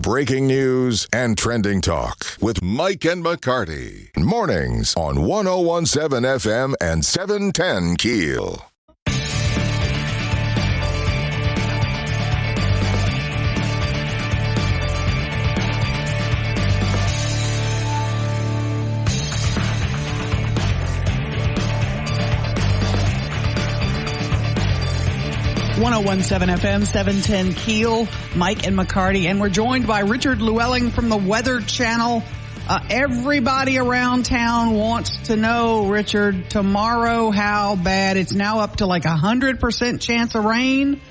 breaking news and trending talk with Mike and McCarty. Mornings on 101.7 FM and 710 KEEL. .101.7 FM, 710 KEEL, Mike and McCarty, and we're joined by Richard Llewellyn from the Weather Channel. Everybody around town wants to know, Richard, tomorrow how bad. It's now up to like 100% chance of rain.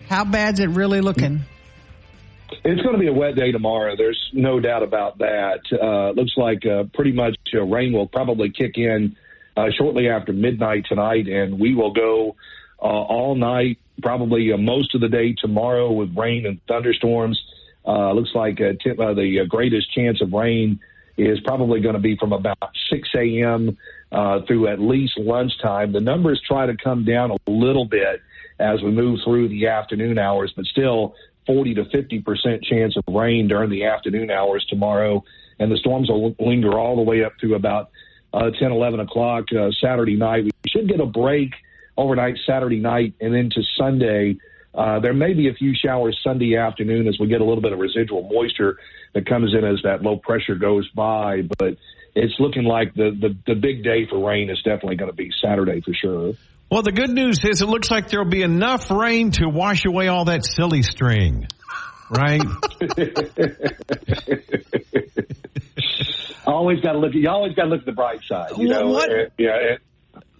How bad's it really looking? It's going to be a wet day tomorrow. There's no doubt about that. Looks like pretty much rain will probably kick in shortly after midnight tonight, and we will go all night, probably most of the day tomorrow with rain and thunderstorms. Looks like the greatest chance of rain is probably going to be from about 6 a.m. Through at least lunchtime. The numbers try to come down a little bit as we move through the afternoon hours, but still 40 to 50% chance of rain during the afternoon hours tomorrow. And the storms will linger all the way up to about 10, 11 o'clock Saturday night. We should get a break overnight Saturday night and into Sunday. There may be a few showers Sunday afternoon as we get a little bit of residual moisture that comes in as that low pressure goes by. But it's looking like the big day for rain is definitely going to be Saturday for sure. Well, the good news is it looks like there'll be enough rain to wash away all that silly string, right? You always got to look at the bright side. You know?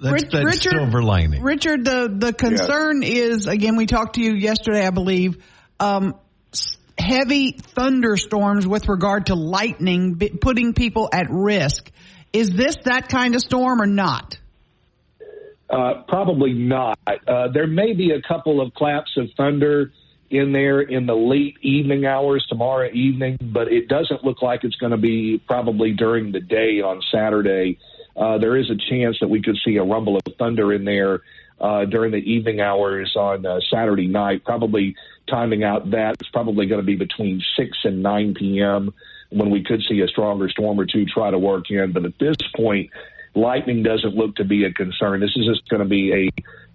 That's Richard, silver lining. Richard, the concern is, again, we talked to you yesterday, I believe, heavy thunderstorms with regard to lightning, putting people at risk. Is this that kind of storm or not? Probably not. There may be a couple of claps of thunder in there in the late evening hours tomorrow evening, but it doesn't look like it's going to be probably during the day on Saturday. There is a chance that we could see a rumble of thunder in there during the evening hours on Saturday night. Probably timing out that it's probably going to be between 6 and 9 p.m. when we could see a stronger storm or two try to work in. But at this point, lightning doesn't look to be a concern. This is just going to be a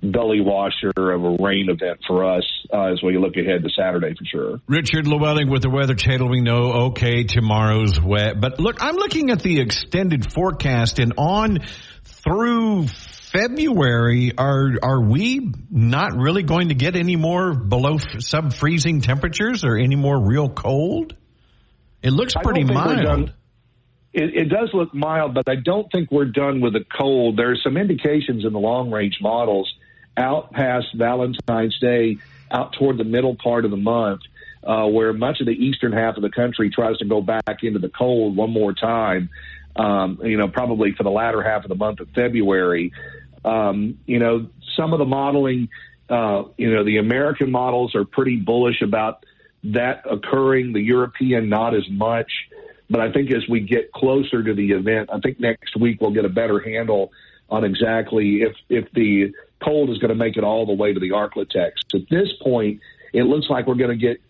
belly washer of a rain event for us as we look ahead to Saturday for sure. Richard Llewellyn with the Weather Channel. We know, okay, tomorrow's wet. But look, I'm looking at the extended forecast, and on through February, are we not really going to get any more below sub-freezing temperatures or any more real cold? It looks pretty mild. It does look mild, but I don't think we're done with the cold. There are some indications in the long-range models out past Valentine's Day, out toward the middle part of the month, where much of the eastern half of the country tries to go back into the cold one more time, probably for the latter half of the month of February. Some of the modeling, the American models are pretty bullish about that occurring. The European, not as much. But I think as we get closer to the event, I think next week we'll get a better handle on exactly if the cold is going to make it all the way to the Arklatex. At this point, it looks like we're going to get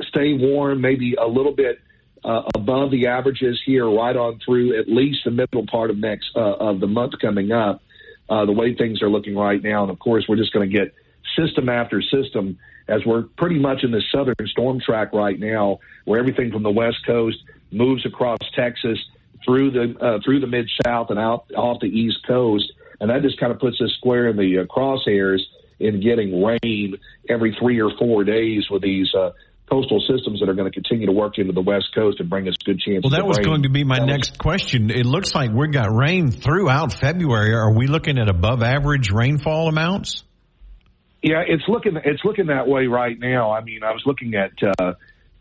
stay warm, maybe a little bit above the averages here, right on through at least the middle part of of the month coming up. The way things are looking right now, and of course, we're just going to get system after system as we're pretty much in the southern storm track right now, where everything from the West Coast moves across Texas through the Mid-South and out off the East Coast. And that just kind of puts us square in the crosshairs in getting rain every 3 or 4 days with these coastal systems that are going to continue to work into the West Coast and bring us good chances. Well, that was going to be my next question. It looks like we got rain throughout February. Are we looking at above average rainfall amounts? Yeah, it's looking that way right now. I mean, I was looking at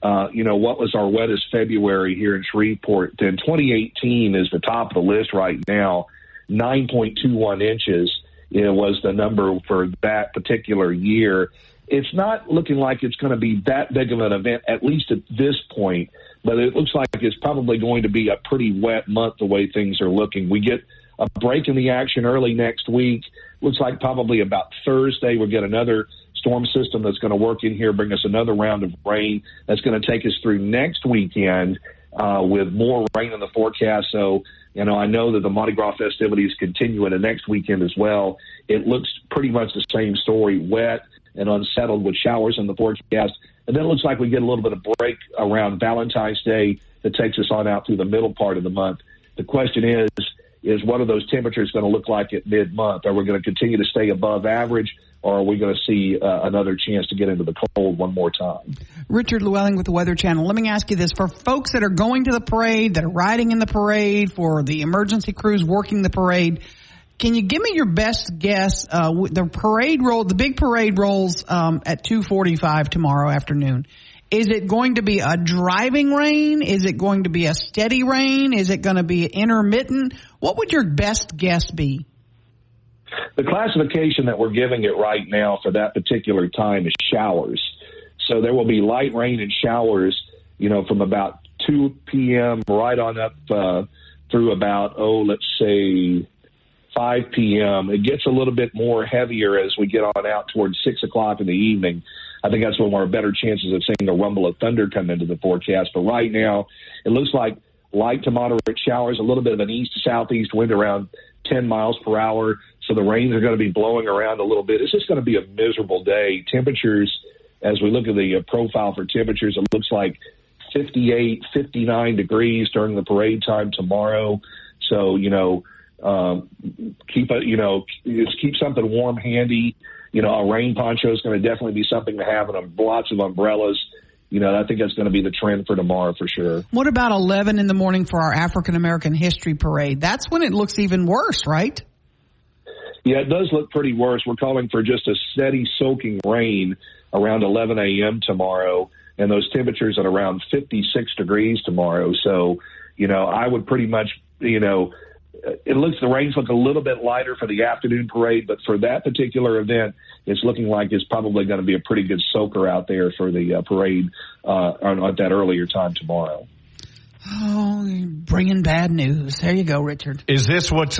what was our wettest February here in Shreveport. Then 2018 is the top of the list right now. 9.21 inches was the number for that particular year. It's not looking like it's going to be that big of an event, at least at this point, but it looks like it's probably going to be a pretty wet month the way things are looking. We get a break in the action early next week. Looks like probably about Thursday we'll get another storm system that's going to work in here, bring us another round of rain that's going to take us through next weekend with more rain in the forecast. So, I know that the Mardi Gras festivities continue into next weekend as well. It looks pretty much the same story, wet and unsettled with showers in the forecast. And then it looks like we get a little bit of break around Valentine's Day that takes us on out through the middle part of the month. The question is what are those temperatures going to look like at mid-month? Are we going to continue to stay above average, or are we going to see another chance to get into the cold one more time? Richard Llewellyn with the Weather Channel. Let me ask you this. For folks that are going to the parade, that are riding in the parade, for the emergency crews working the parade, can you give me your best guess? The big parade rolls at 2:45 tomorrow afternoon. Is it going to be a driving rain? Is it going to be a steady rain? Is it going to be intermittent? What would your best guess be? The classification that we're giving it right now for that particular time is showers. So there will be light rain and showers, from about 2 p.m. right on up through about, let's say 5 p.m. It gets a little bit more heavier as we get on out towards 6 o'clock in the evening. I think that's when we're better chances of seeing a rumble of thunder come into the forecast. But right now, it looks like light to moderate showers, a little bit of an east to southeast wind around 10 miles per hour. So the rains are going to be blowing around a little bit. It's just going to be a miserable day. Temperatures, as we look at the profile for temperatures, it looks like 58, 59 degrees during the parade time tomorrow. So, keep something warm handy. A rain poncho is going to definitely be something to have, and lots of umbrellas. I think that's going to be the trend for tomorrow for sure. What about 11 in the morning for our African American History Parade? That's when it looks even worse, right? Yeah, it does look pretty worse. We're calling for just a steady soaking rain around 11 a.m. tomorrow, and those temperatures at around 56 degrees tomorrow. So, I would pretty much, the rains look a little bit lighter for the afternoon parade, but for that particular event, it's looking like it's probably going to be a pretty good soaker out there for the parade at that earlier time tomorrow. Oh, bringing bad news. There you go, Richard. Is this what's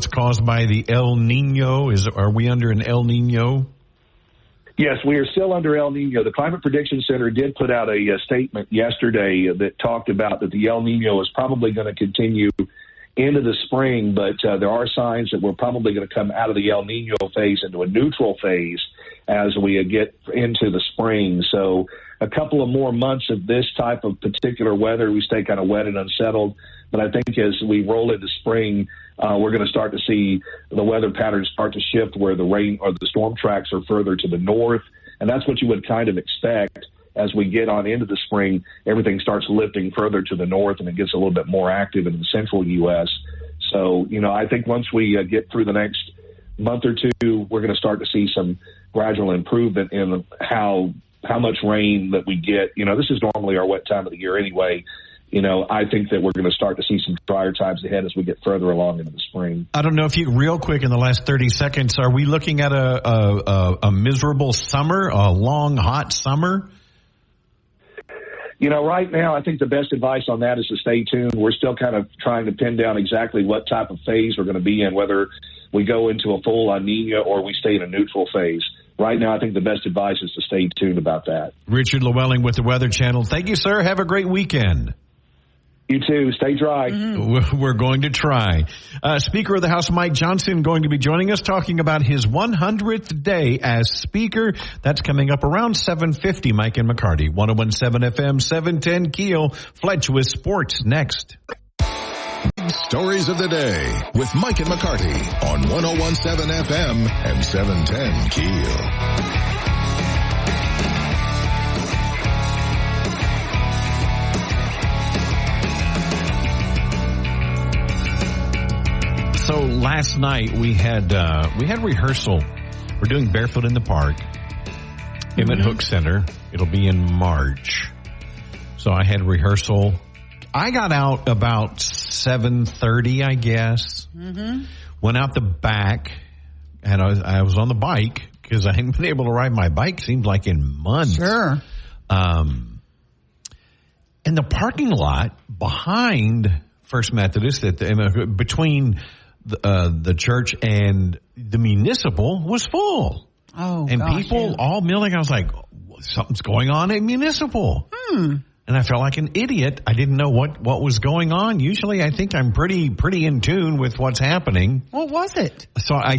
caused by the El Nino? Are we under an El Nino? Yes, we are still under El Nino. The Climate Prediction Center did put out a statement yesterday that talked about that the El Nino is probably going to continue into the spring, but there are signs that we're probably going to come out of the El Nino phase into a neutral phase as we get into the spring. So a couple of more months of this type of particular weather, we stay kind of wet and unsettled. But I think as we roll into spring, we're going to start to see the weather patterns start to shift where the rain or the storm tracks are further to the north. And that's what you would kind of expect as we get on into the spring. Everything starts lifting further to the north and it gets a little bit more active in the central U.S. So, I think once we get through the next month or two, we're going to start to see some gradual improvement in how much rain that we get. This is normally our wet time of the year anyway. I think that we're going to start to see some drier times ahead as we get further along into the spring. I don't know if real quick in the last 30 seconds, are we looking at a miserable summer, a long, hot summer? Right now, I think the best advice on that is to stay tuned. We're still kind of trying to pin down exactly what type of phase we're going to be in, whether we go into a full La Nina or we stay in a neutral phase. Right now, I think the best advice is to stay tuned about that. Richard Llewellyn with the Weather Channel. Thank you, sir. Have a great weekend. You too. Stay dry. Mm-hmm. We're going to try. Speaker of the House, Mike Johnson, going to be joining us talking about his 100th day as Speaker. That's coming up around 7:50. Mike and McCarty, 101.7 FM, 710 KEEL. Fletch with sports next. Stories of the day with Mike and McCarty on 101.7 FM and 710 KEEL. So last night we had rehearsal. We're doing Barefoot in the Park, Emmett Hook Center. It'll be in March. So I had rehearsal. I got out about 7:30, I guess. Mm-hmm. Went out the back, and I was on the bike because I haven't been able to ride my bike, seems like in months. Sure. In the parking lot behind First Methodist, between the church and the municipal, was full. And people all milling. I was like, something's going on at Municipal. And I felt like an idiot. I didn't know what was going on. Usually I think I'm pretty in tune with what's happening. What was it? So I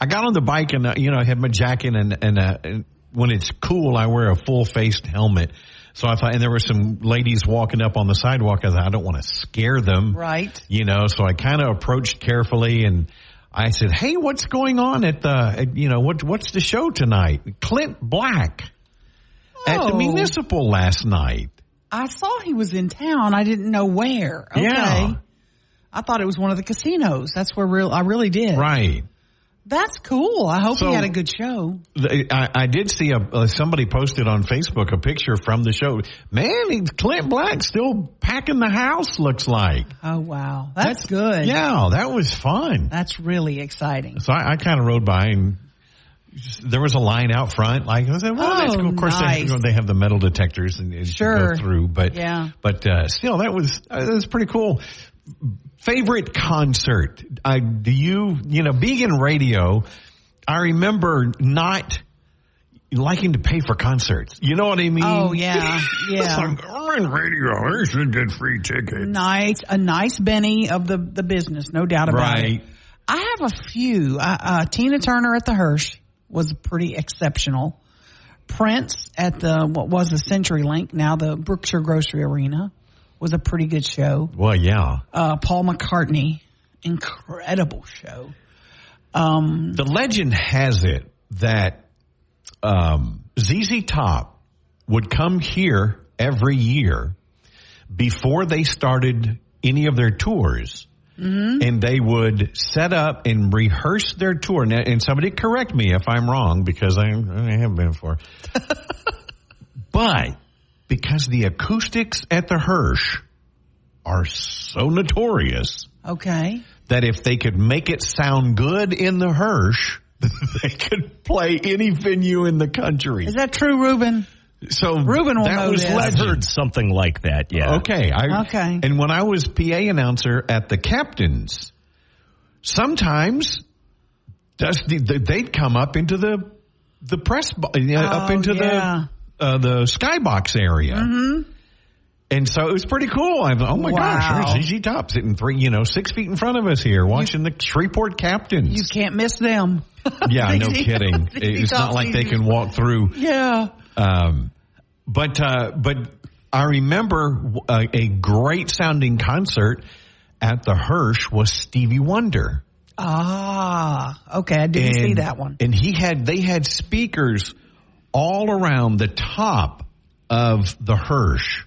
got on the bike and, I had my jacket and when it's cool, I wear a full-faced helmet. So I thought, and there were some ladies walking up on the sidewalk. I thought, I don't want to scare them. Right. So I kind of approached carefully and I said, hey, what's going on what's the show tonight? Clint Black at the Municipal last night. I saw he was in town. I didn't know where. Okay. Yeah. I thought it was one of the casinos. That's where I really did. Right. That's cool. I hope he had a good show. I did see somebody posted on Facebook a picture from the show. Man, Clint Black still packing the house, looks like. Oh, wow. That's good. Yeah, that was fun. That's really exciting. So I kind of rode by and there was a line out front. Like I said, well, that's cool. Of course, nice. they have the metal detectors and sure. go through. But still, that was pretty cool. Favorite concert? Do you being in radio, I remember not liking to pay for concerts. You know what I mean? Oh, yeah. Yeah. I'm in radio. I should get free tickets. A nice Benny of the business, no doubt about it. I have a few. Tina Turner at the Hirsch was pretty exceptional. Prince at the CenturyLink, now the Brookshire Grocery Arena, was a pretty good show. Well, yeah. Paul McCartney, incredible show. The legend has it that ZZ Top would come here every year before they started any of their tours. Mm-hmm. And they would set up and rehearse their tour. Now, and somebody correct me if I'm wrong, because I haven't been before. But because the acoustics at the Hirsch are so notorious. Okay. That if they could make it sound good in the Hirsch, they could play any venue in the country. Is that true, Ruben? So Ruben will know this. I've heard something like that, yeah. Okay. Okay. And when I was PA announcer at the Captain's, sometimes they'd come up into the press, up into the skybox area. Mm-hmm. And so it was pretty cool. I thought, oh my gosh, there's ZZ Top sitting 6 feet in front of us here watching the Shreveport Captains. You can't miss them. Yeah, no kidding. It's not like they can walk through. Yeah. But I remember a great sounding concert at the Hirsch was Stevie Wonder. Ah, okay. I didn't see that one. And they had speakers all around the top of the Hirsch.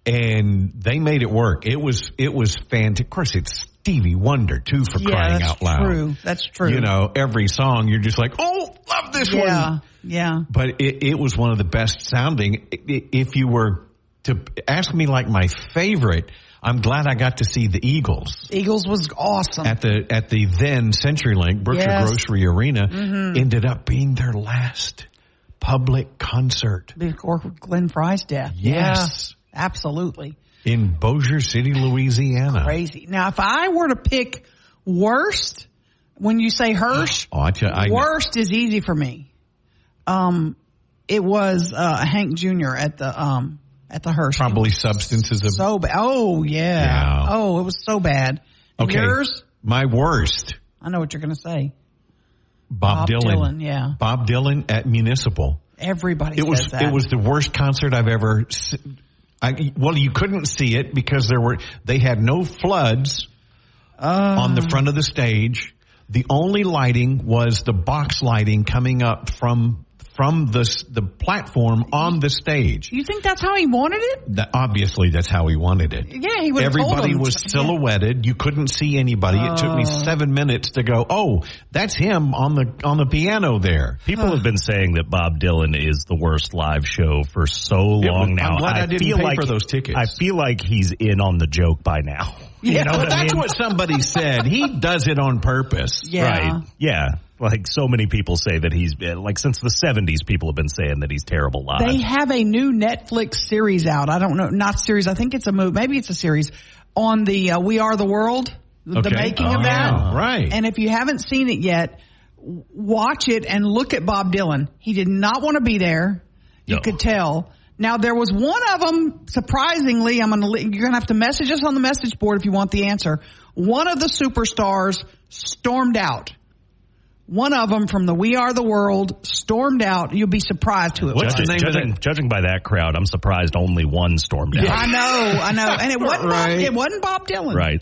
And they made it work. It was fantastic. Of course, it's Stevie Wonder, too, for crying out loud. That's true. Every song, you're just like, oh, love this one. Yeah. But it was one of the best sounding. If you were to ask me like my favorite, I'm glad I got to see the Eagles. Eagles was awesome. At the then CenturyLink, Brookshire Grocery Arena, ended up being their last public concert. Before Glenn Fry's death. Yes. Yeah, absolutely. In Bossier City, Louisiana. Crazy. Now, if I were to pick worst, when you say Hirsch, worst is easy for me. It was Hank Jr. at the Hirsch. Probably Substances. So bad. Oh, yeah. Oh, it was so bad. And yours? My worst. I know what you're going to say. Bob Dylan. Yeah. Bob Dylan at Municipal. Everybody says that. It was the worst concert I've ever seen. You couldn't see it because they had no floods on the front of the stage. The only lighting was the box lighting coming up from the platform on the stage. You think that's how he wanted it? Obviously, that's how he wanted it. Yeah, he would have told Everybody him. was silhouetted. You couldn't see anybody. It took me 7 minutes to go, oh, that's him on the piano there. People have been saying that Bob Dylan is the worst live show for so long now. I'm glad I didn't pay for those tickets. I feel like he's in on the joke by now. Yeah, that's what somebody said. He does it on purpose. Yeah. Right. Yeah. Like so many people say that he's since the 70s, people have been saying that he's terrible live. They have a new Netflix series out. I don't know, not series. I think it's a movie. Maybe it's a series on the We Are the World, the making of that. Yeah, right. And if you haven't seen it yet, watch it and look at Bob Dylan. He did not want to be there. You could tell. Now, there was one of them, surprisingly, you're going to have to message us on the message board if you want the answer. One of the superstars stormed out. One of them from the We Are the World stormed out. You'll be surprised who it was. Judging by that crowd, I'm surprised only one stormed out. Yeah, I know. And it wasn't Bob Dylan. Right.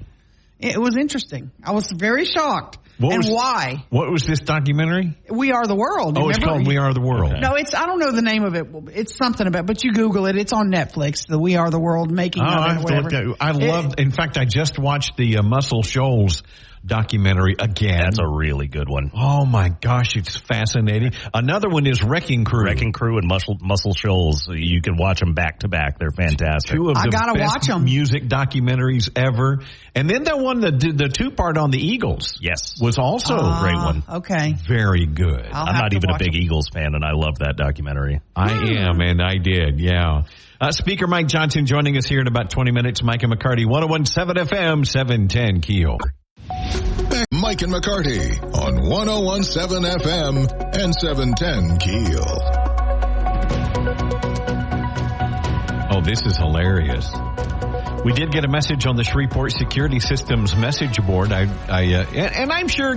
It was interesting. I was very shocked. Why? What was this documentary? We Are the World. It's called We Are the World. Okay. No, I don't know the name of it. It's something about, but you Google it. It's on Netflix, the We Are the World making of it or whatever. In fact, I just watched the Muscle Shoals documentary again. That's a really good one. Oh my gosh, it's fascinating. Another one is Wrecking Crew. Wrecking Crew and Muscle Shoals. You can watch them back to back. They're fantastic. Two of the best music documentaries ever. And then the one that did the 2-part on the Eagles. Yes. Was also a great one. Okay. Very good. I'm not even a big Eagles fan, and I love that documentary. I am, and I did, yeah. Speaker Mike Johnson joining us here in about 20 minutes. Mike and McCarty, 101.7 FM, 710 KEEL. Mike and McCarty on 101.7 FM and 710 KEEL. Oh, this is hilarious. We did get a message on the Shreveport Security Systems message board. And I'm sure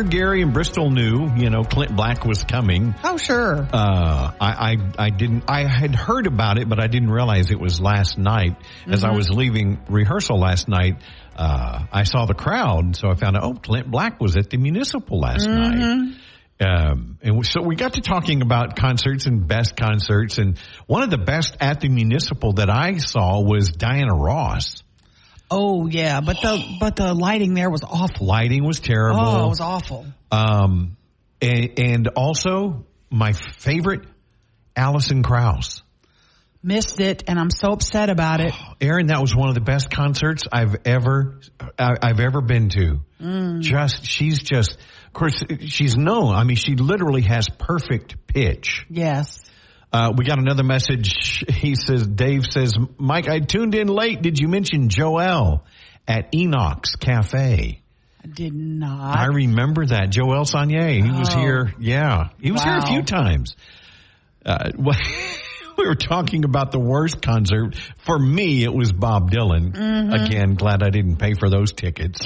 Gary and Bristol knew, Clint Black was coming. Oh, sure. I had heard about it, but I didn't realize it was last night. As I was leaving rehearsal last night, I saw the crowd, so I found out, Clint Black was at the Municipal last night. And so we got to talking about concerts and best concerts, and one of the best at the Municipal that I saw was Diana Ross. Oh yeah, but the lighting there was awful. Lighting was terrible. Oh, it was awful. And also my favorite, Alison Krauss. Missed it, and I'm so upset about it. Aaron, that was one of the best concerts I've ever been to. She's just, of course, she's known. I mean, she literally has perfect pitch. Yes. We got another message. Dave says, Mike, I tuned in late. Did you mention Joel at Enoch's Cafe? I did not. I remember that. Joel Saunier. He was here. Yeah. He was here a few times. We were talking about the worst concert. For me, it was Bob Dylan. Again, glad I didn't pay for those tickets.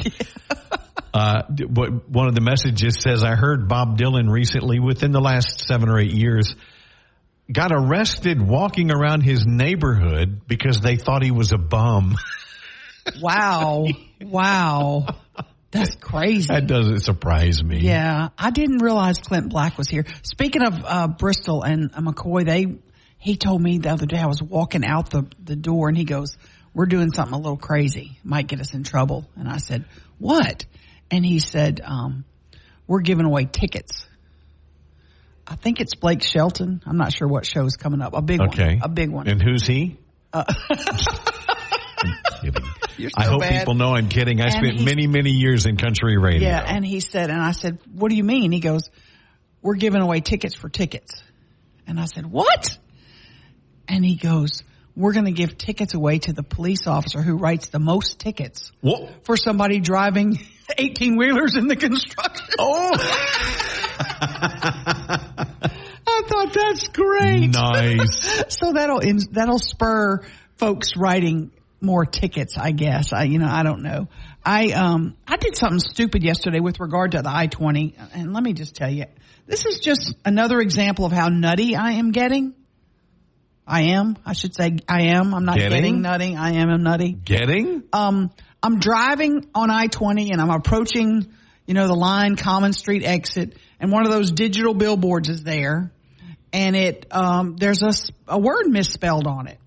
One of the messages says, I heard Bob Dylan recently, within the last 7 or 8 years, got arrested walking around his neighborhood because they thought he was a bum. Wow. That's crazy. That doesn't surprise me. Yeah. I didn't realize Clint Black was here. Speaking of Bristol and McCoy, he told me the other day, I was walking out the door and he goes, we're doing something a little crazy. Might get us in trouble. And I said, what? And he said, we're giving away tickets. I think it's Blake Shelton. I'm not sure what show's coming up. A big one. A big one. And who's he? You're so I hope bad. People know I'm kidding. I spent many, many years in country radio. Yeah, and he said, and I said, what do you mean? He goes, we're giving away tickets for tickets. And I said, what? And he goes, we're going to give tickets away to the police officer who writes the most tickets for somebody driving 18-wheelers in the construction. Oh. I thought that's great. Nice. So that'll spur folks writing more tickets, I guess. I don't know. I did something stupid yesterday with regard to the I-20, and let me just tell you, this is just another example of how nutty I am getting. I should say I am. I'm not getting nutty. I am nutty. Getting? I'm driving on I-20 and I'm approaching, the Line Common Street exit, and one of those digital billboards is there, and there's a word misspelled on it.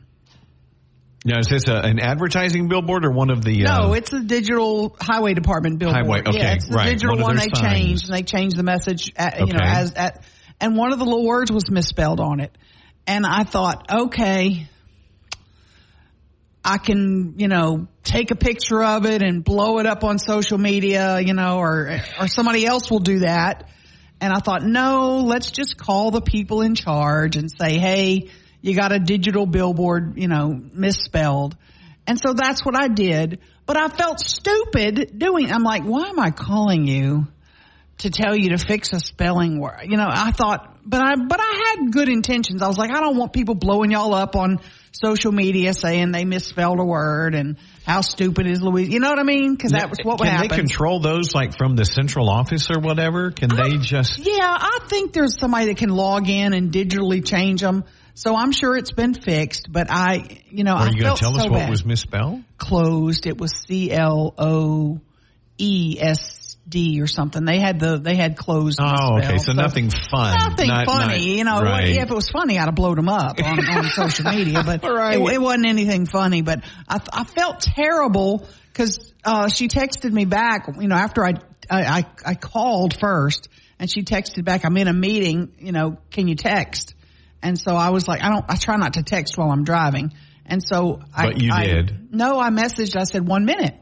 Now, is this an advertising billboard or one of the? No, it's a digital highway department billboard. Highway, okay, yeah, it's the digital one they changed, and they changed the message, and one of the little words was misspelled on it. And I thought, okay, I can, take a picture of it and blow it up on social media, or somebody else will do that. And I thought, no, let's just call the people in charge and say, hey, you got a digital billboard, misspelled. And so that's what I did. But I felt stupid I'm like, why am I calling you to tell you to fix a spelling word. You know, I thought, but I had good intentions. I was like, I don't want people blowing y'all up on social media saying they misspelled a word and how stupid is Louise. You know what I mean? Because that was what would happen. Can they control those like from the central office or whatever? Can they just? Yeah, I think there's somebody that can log in and digitally change them. So I'm sure it's been fixed, but I felt so bad. Are you going to tell us what was misspelled? Closed. It was CLOESD or something. They had closed. Oh, okay. So nothing fun. Nothing funny. Right. If it was funny, I'd have blowed them up on social media, but right. it wasn't anything funny. But I felt terrible because she texted me back, after I called first, and she texted back, I'm in a meeting, can you text? And so I was like, I try not to text while I'm driving. And so But you did. No, I messaged, I said 1 minute.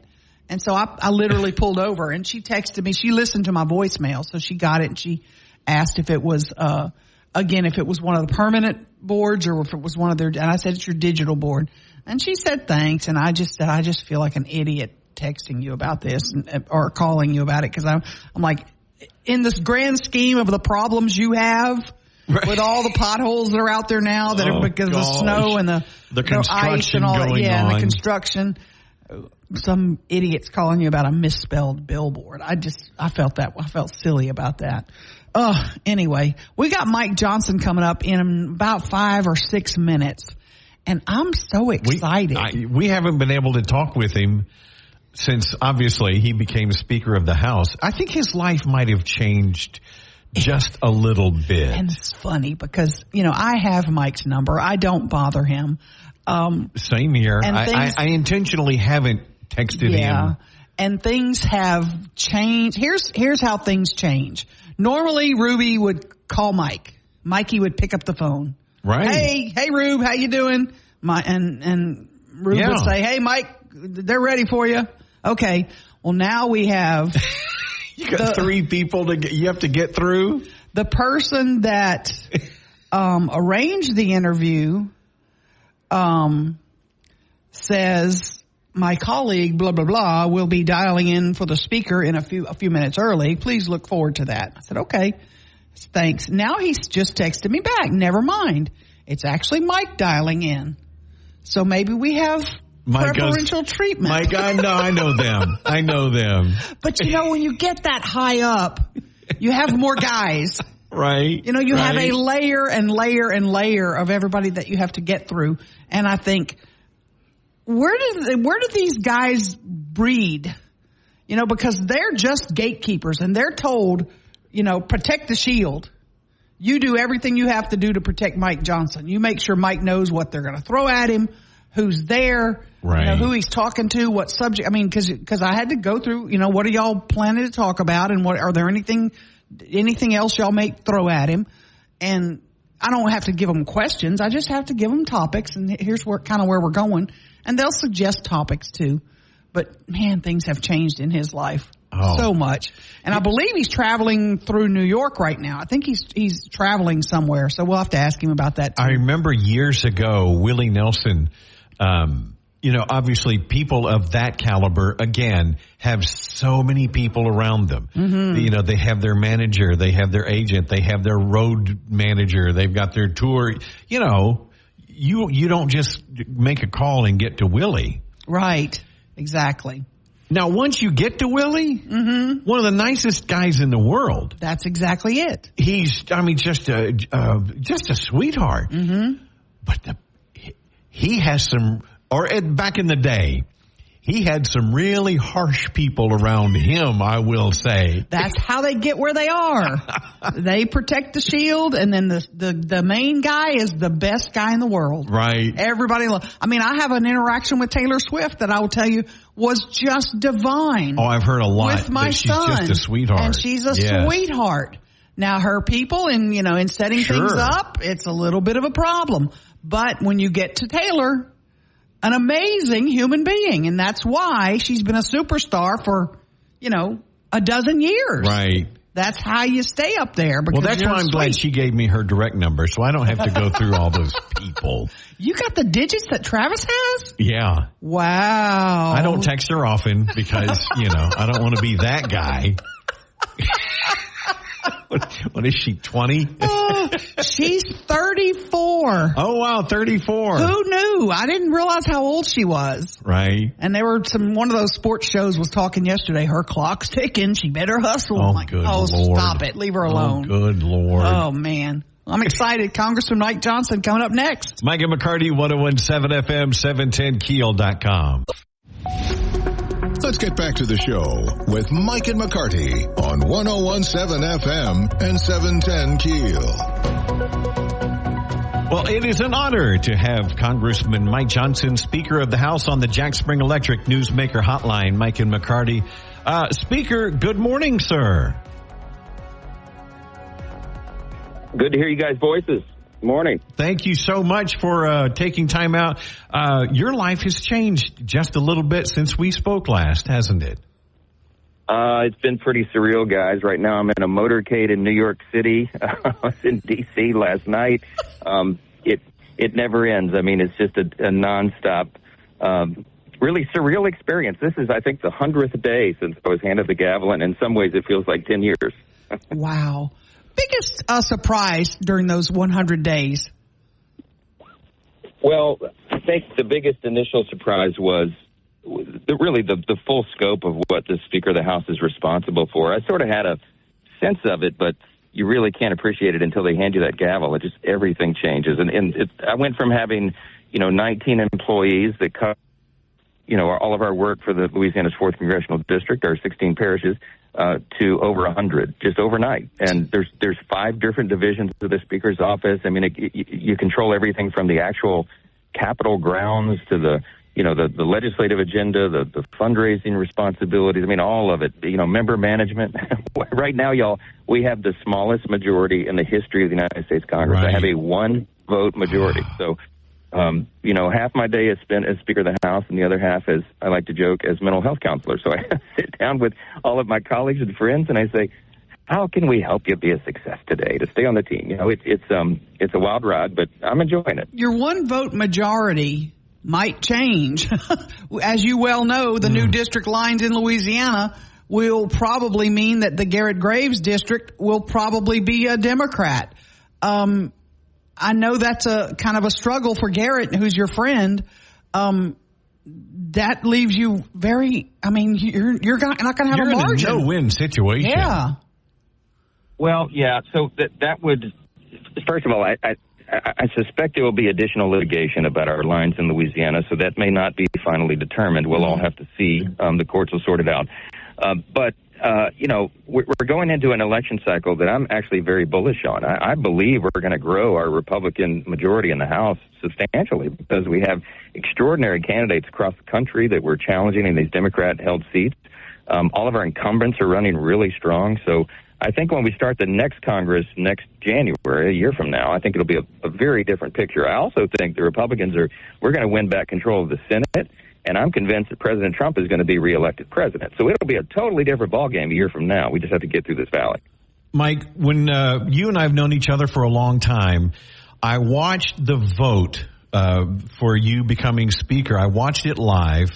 And so I literally pulled over, and she texted me. She listened to my voicemail, so she got it, and she asked if it was, if it was one of the permanent boards or if it was one of their, and I said, it's your digital board. And she said, thanks. And I just said, I just feel like an idiot texting you about this or calling you about it, because I'm like, in this grand scheme of the problems you have, right, with all the potholes that are out there now that are because of the snow and the ice and all that, and the construction. Some idiots calling you about a misspelled billboard. I felt silly about that. Anyway, we got Mike Johnson coming up in about 5 or 6 minutes, and I'm so excited. We haven't been able to talk with him since obviously he became Speaker of the House. I think his life might have changed just a little bit. And it's funny because, I have Mike's number. I don't bother him. Same here. I intentionally haven't texted him. And things have changed. Here's how things change. Normally, Ruby would call Mike. Mikey would pick up the phone. Right. Hey, Rube, how you doing? And Rube would say, hey, Mike, they're ready for you. Okay. Well, now we have. You got 3 people you have to get through. The person that arranged the interview says, my colleague, blah, blah, blah, will be dialing in for the speaker in a few minutes early. Please look forward to that. I said, okay, thanks. Now he's just texted me back. Never mind. It's actually Mike dialing in. So maybe we have preferential treatment. Mike, I know them. I know them. But when you get that high up, you have more guys. Right. You have a layer and layer and layer of everybody that you have to get through. And I think, where do these guys breed? Because they're just gatekeepers, and they're told, protect the shield. You do everything you have to do to protect Mike Johnson. You make sure Mike knows what they're going to throw at him, who's there, right, who he's talking to, what subject. I mean, because I had to go through, what are y'all planning to talk about, and are there anything else y'all may throw at him? And I don't have to give them questions. I just have to give them topics, and here's where we're going. And they'll suggest topics too. But man, things have changed in his life so much. And I believe he's traveling through New York right now. I think he's traveling somewhere. So we'll have to ask him about that too. I remember years ago, Willie Nelson, obviously people of that caliber, again, have so many people around them. Mm-hmm. They have their manager, they have their agent, they have their road manager, they've got their tour. You don't just make a call and get to Willie. Right. Exactly. Now, once you get to Willie, mm-hmm, one of the nicest guys in the world. That's exactly it. He's, just a sweetheart. Mm-hmm. But he has some, back in the day, he had some really harsh people around him, I will say. That's how they get where they are. They protect the shield, and then the main guy is the best guy in the world. Right. Everybody I have an interaction with Taylor Swift that I will tell you was just divine. Oh, I've heard a lot. With my she's son. Just a sweetheart. And she's a sweetheart. Now, her people in setting things up, it's a little bit of a problem. But when you get to Taylor, an amazing human being, and that's why she's been a superstar for, a dozen years. Right. That's how you stay up there. Because that's why I'm glad she gave me her direct number, so I don't have to go through all those people. You got the digits that Travis has? Yeah. Wow. I don't text her often because, I don't want to be that guy. What is she, 20? She's 34. Oh, wow, 34. Who knew? I didn't realize how old she was. Right. And they were one of those sports shows was talking yesterday. Her clock's ticking. She better hustle. Oh, I'm like, good oh, Lord. stop it. Leave her alone. Oh, good Lord. Oh, man. I'm excited. Congressman Mike Johnson coming up next. Mike and McCarty, 1017 FM, 710keel.com. Let's get back to the show with Mike and McCarty on 1017 FM and 710 Keel. Well, it is an honor to have Congressman Mike Johnson, Speaker of the House, on the Jack Spring Electric Newsmaker Hotline. Mike and McCarty. Speaker, good morning, sir. Good to hear you guys' voices. Morning. Thank you so much for taking time out. Your life has changed just a little bit since we spoke last, hasn't it? It's been pretty surreal, guys. Right now I'm in a motorcade in New York City. I was in D.C. last night. It never ends. I mean, it's just a nonstop, really surreal experience. This is, I think, the 100th day since I was handed the gavel, and in some ways it feels like 10 years. Wow. Biggest surprise during those 100 days? Well, I think the biggest initial surprise was the full scope of what the Speaker of the House is responsible for. I sort of had a sense of it, but you really can't appreciate it until they hand you that gavel. It just, everything changes. And I went from having, 19 employees that cover, all of our work for the Louisiana's 4th Congressional District, our 16 parishes, to over 100 just overnight. And there's 5 different divisions of the Speaker's office. I mean, you control everything from the actual Capitol grounds to the legislative agenda, the fundraising responsibilities. I mean, all of it, member management. Right now, y'all, we have the smallest majority in the history of the United States Congress. Right. I have a 1-vote majority. So, half my day is spent as Speaker of the House, and the other half, as I like to joke, as mental health counselor. So I sit down with all of my colleagues and friends, and I say, how can we help you be a success today to stay on the team? It's a wild ride, but I'm enjoying it. Your 1-vote majority might change. As you well know, the new district lines in Louisiana will probably mean that the Garrett Graves district will probably be a Democrat. I know that's a kind of a struggle for Garrett, who's your friend. That leaves you you're not going to have a margin. You're in a no-win situation. Yeah. Well, yeah. So that would, first of all, I suspect there will be additional litigation about our lines in Louisiana, so that may not be finally determined. We'll all have to see. The courts will sort it out. But we're going into an election cycle that I'm actually very bullish on. I believe we're going to grow our Republican majority in the House substantially because we have extraordinary candidates across the country that we're challenging in these Democrat-held seats. All of our incumbents are running really strong. So I think when we start the next Congress next January, a year from now, I think it'll be a very different picture. I also think the Republicans we're going to win back control of the Senate. And I'm convinced that President Trump is going to be reelected president. So it'll be a totally different ballgame a year from now. We just have to get through this valley. Mike, when you and I have known each other for a long time, I watched the vote for you becoming Speaker. I watched it live.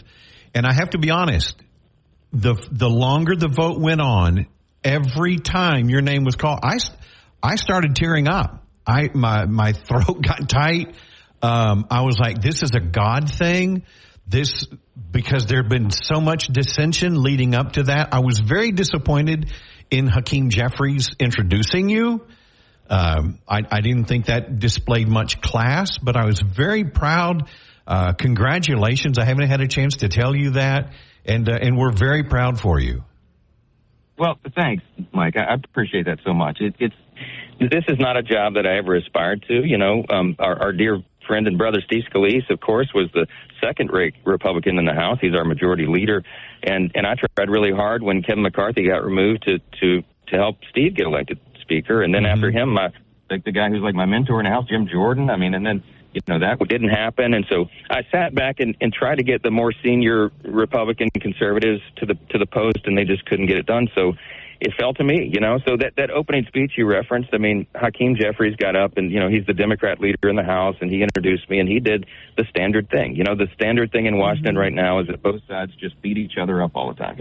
And I have to be honest, the longer the vote went on, every time your name was called, I started tearing up. My throat got tight. I was like, this is a God thing. Because there had been so much dissension leading up to that. I was very disappointed in Hakeem Jeffries introducing you. I didn't think that displayed much class, but I was very proud. Congratulations. I haven't had a chance to tell you that, and we're very proud for you. Well, thanks, Mike. I appreciate that so much. This is not a job that I ever aspired to. Our dear friend and brother Steve Scalise, of course, was the second-rate Republican in the House. He's our majority leader, and I tried really hard when Kevin McCarty got removed to help Steve get elected Speaker, and then after him, the guy who's like my mentor in the House, Jim Jordan. I mean, and then that didn't happen, and so I sat back and tried to get the more senior Republican conservatives to the post, and they just couldn't get it done. So it fell to me, So that opening speech you referenced, I mean, Hakeem Jeffries got up and, he's the Democrat leader in the House, and he introduced me, and he did the standard thing. The standard thing in Washington right now is that both sides just beat each other up all the time,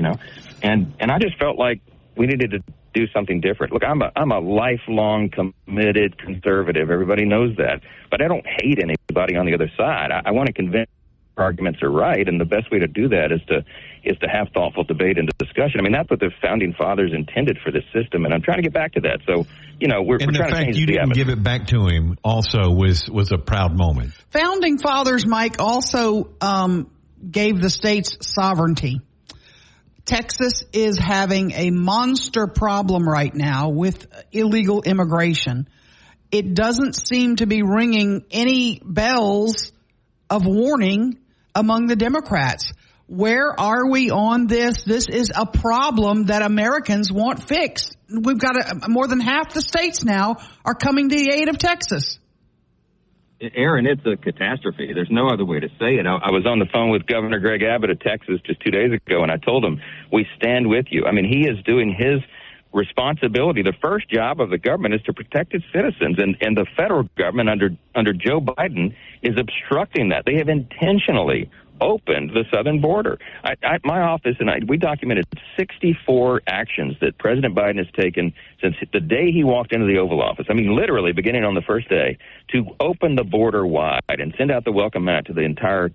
And I just felt like we needed to do something different. Look, I'm a lifelong committed conservative. Everybody knows that. But I don't hate anybody on the other side. I want to convince arguments are right, and the best way to do that is to have thoughtful debate and discussion. I mean, that's what the founding fathers intended for this system, and I'm trying to get back to that. So, we're trying to change the fact you didn't give it back to him also was a proud moment. Founding fathers, Mike, also gave the states sovereignty. Texas is having a monster problem right now with illegal immigration. It doesn't seem to be ringing any bells of warning among the Democrats. Where are we on this? This is a problem that Americans want fixed. We've got more than half the states now are coming to the aid of Texas. Aaron, it's a catastrophe. There's no other way to say it. I was on the phone with Governor Greg Abbott of Texas just 2 days ago, and I told him, we stand with you. I mean, he is doing his responsibility. The first job of the government is to protect its citizens, and the federal government under Joe Biden is obstructing that. They have intentionally opened the southern border. My office and we documented 64 actions that President Biden has taken since the day he walked into the Oval Office. I mean, literally beginning on the first day to open the border wide and send out the welcome mat to the entire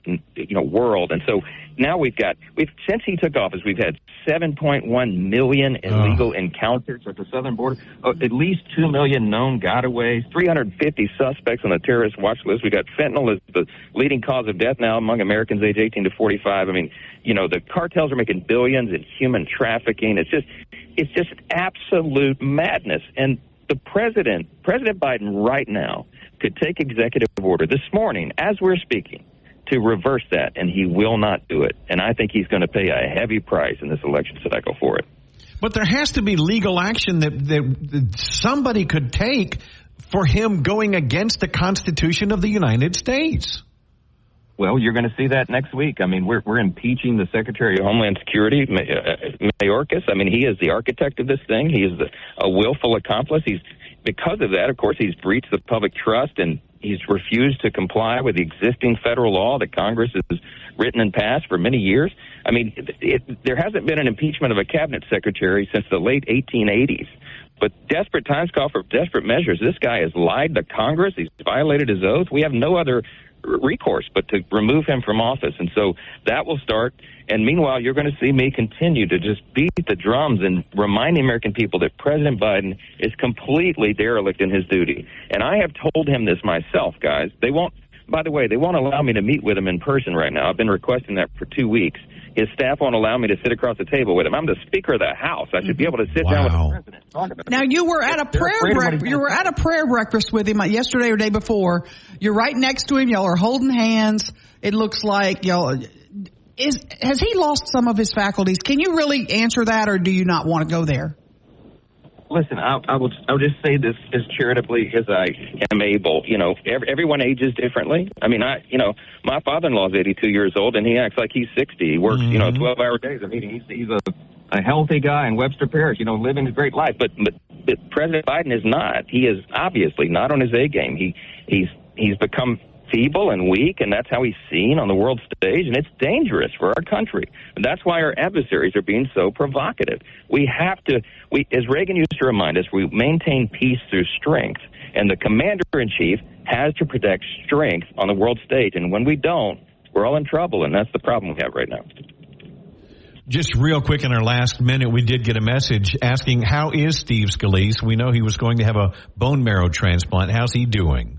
world. And so now since he took office, we've had 7.1 million illegal encounters at the southern border, at least 2 million known gotaways, 350 suspects on the terrorist watch list. We got fentanyl as the leading cause of death now among Americans age 18 to 45. I mean, the cartels are making billions in human trafficking. It's just absolute madness. And the President Biden right now could take executive order this morning as we're speaking to reverse that, and he will not do it. And I think he's going to pay a heavy price in this election cycle for it. But there has to be legal action that somebody could take for him going against the Constitution of the United States. Well, you're going to see that next week. I mean, we're impeaching the Secretary of Homeland Security, Mayorkas. I mean, he is the architect of this thing. He is a willful accomplice. Because of that, of course, he's breached the public trust, and he's refused to comply with the existing federal law that Congress has written and passed for many years. I mean, there hasn't been an impeachment of a cabinet secretary since the late 1880s. But desperate times call for desperate measures. This guy has lied to Congress. He's violated his oath. We have no other recourse but to remove him from office. And so that will start. And meanwhile, you're going to see me continue to just beat the drums and remind the American people that President Biden is completely derelict in his duty. And I have told him this myself, guys. They won't allow me to meet with him in person right now. I've been requesting that for 2 weeks. His staff won't allow me to sit across the table with him. I'm the Speaker of the House. I should be able to sit down with the President and talk about it. Now, you were at a prayer breakfast with him yesterday or day before. You're right next to him. Y'all are holding hands. It looks like has he lost some of his faculties? Can you really answer that, or do you not want to go there? Listen, I'll just say this as charitably as I am able. Everyone ages differently. I mean, my father-in-law is 82 years old, and he acts like he's 60. He works, 12-hour days. I mean, he's a healthy guy in Webster Parish, living a great life. But President Biden is not. He is obviously not on his A game. He's become feeble and weak, and that's how he's seen on the world stage, and it's dangerous for our country. And that's why our adversaries are being so provocative. We have to, as Reagan used to remind us, we maintain peace through strength, and the commander-in-chief has to protect strength on the world stage, and when we don't, we're all in trouble, and that's the problem we have right now. Just real quick, in our last minute, we did get a message asking, how is Steve Scalise? We know he was going to have a bone marrow transplant. How's he doing?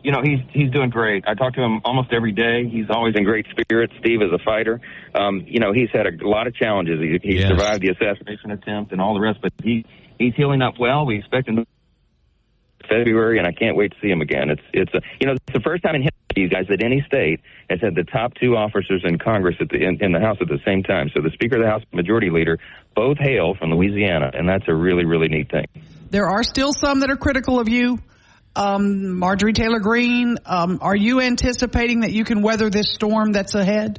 He's doing great. I talk to him almost every day. He's always in great spirits. Steve is a fighter. He's had a lot of challenges. He survived the assassination attempt and all the rest, but he's healing up well. We expect him in February, and I can't wait to see him again. It's the first time in history, guys, that any state has had the top two officers in Congress in the House at the same time. So the Speaker of the House, Majority Leader, both hail from Louisiana, and that's a really, really neat thing. There are still some that are critical of you. Marjorie Taylor Greene, are you anticipating that you can weather this storm that's ahead?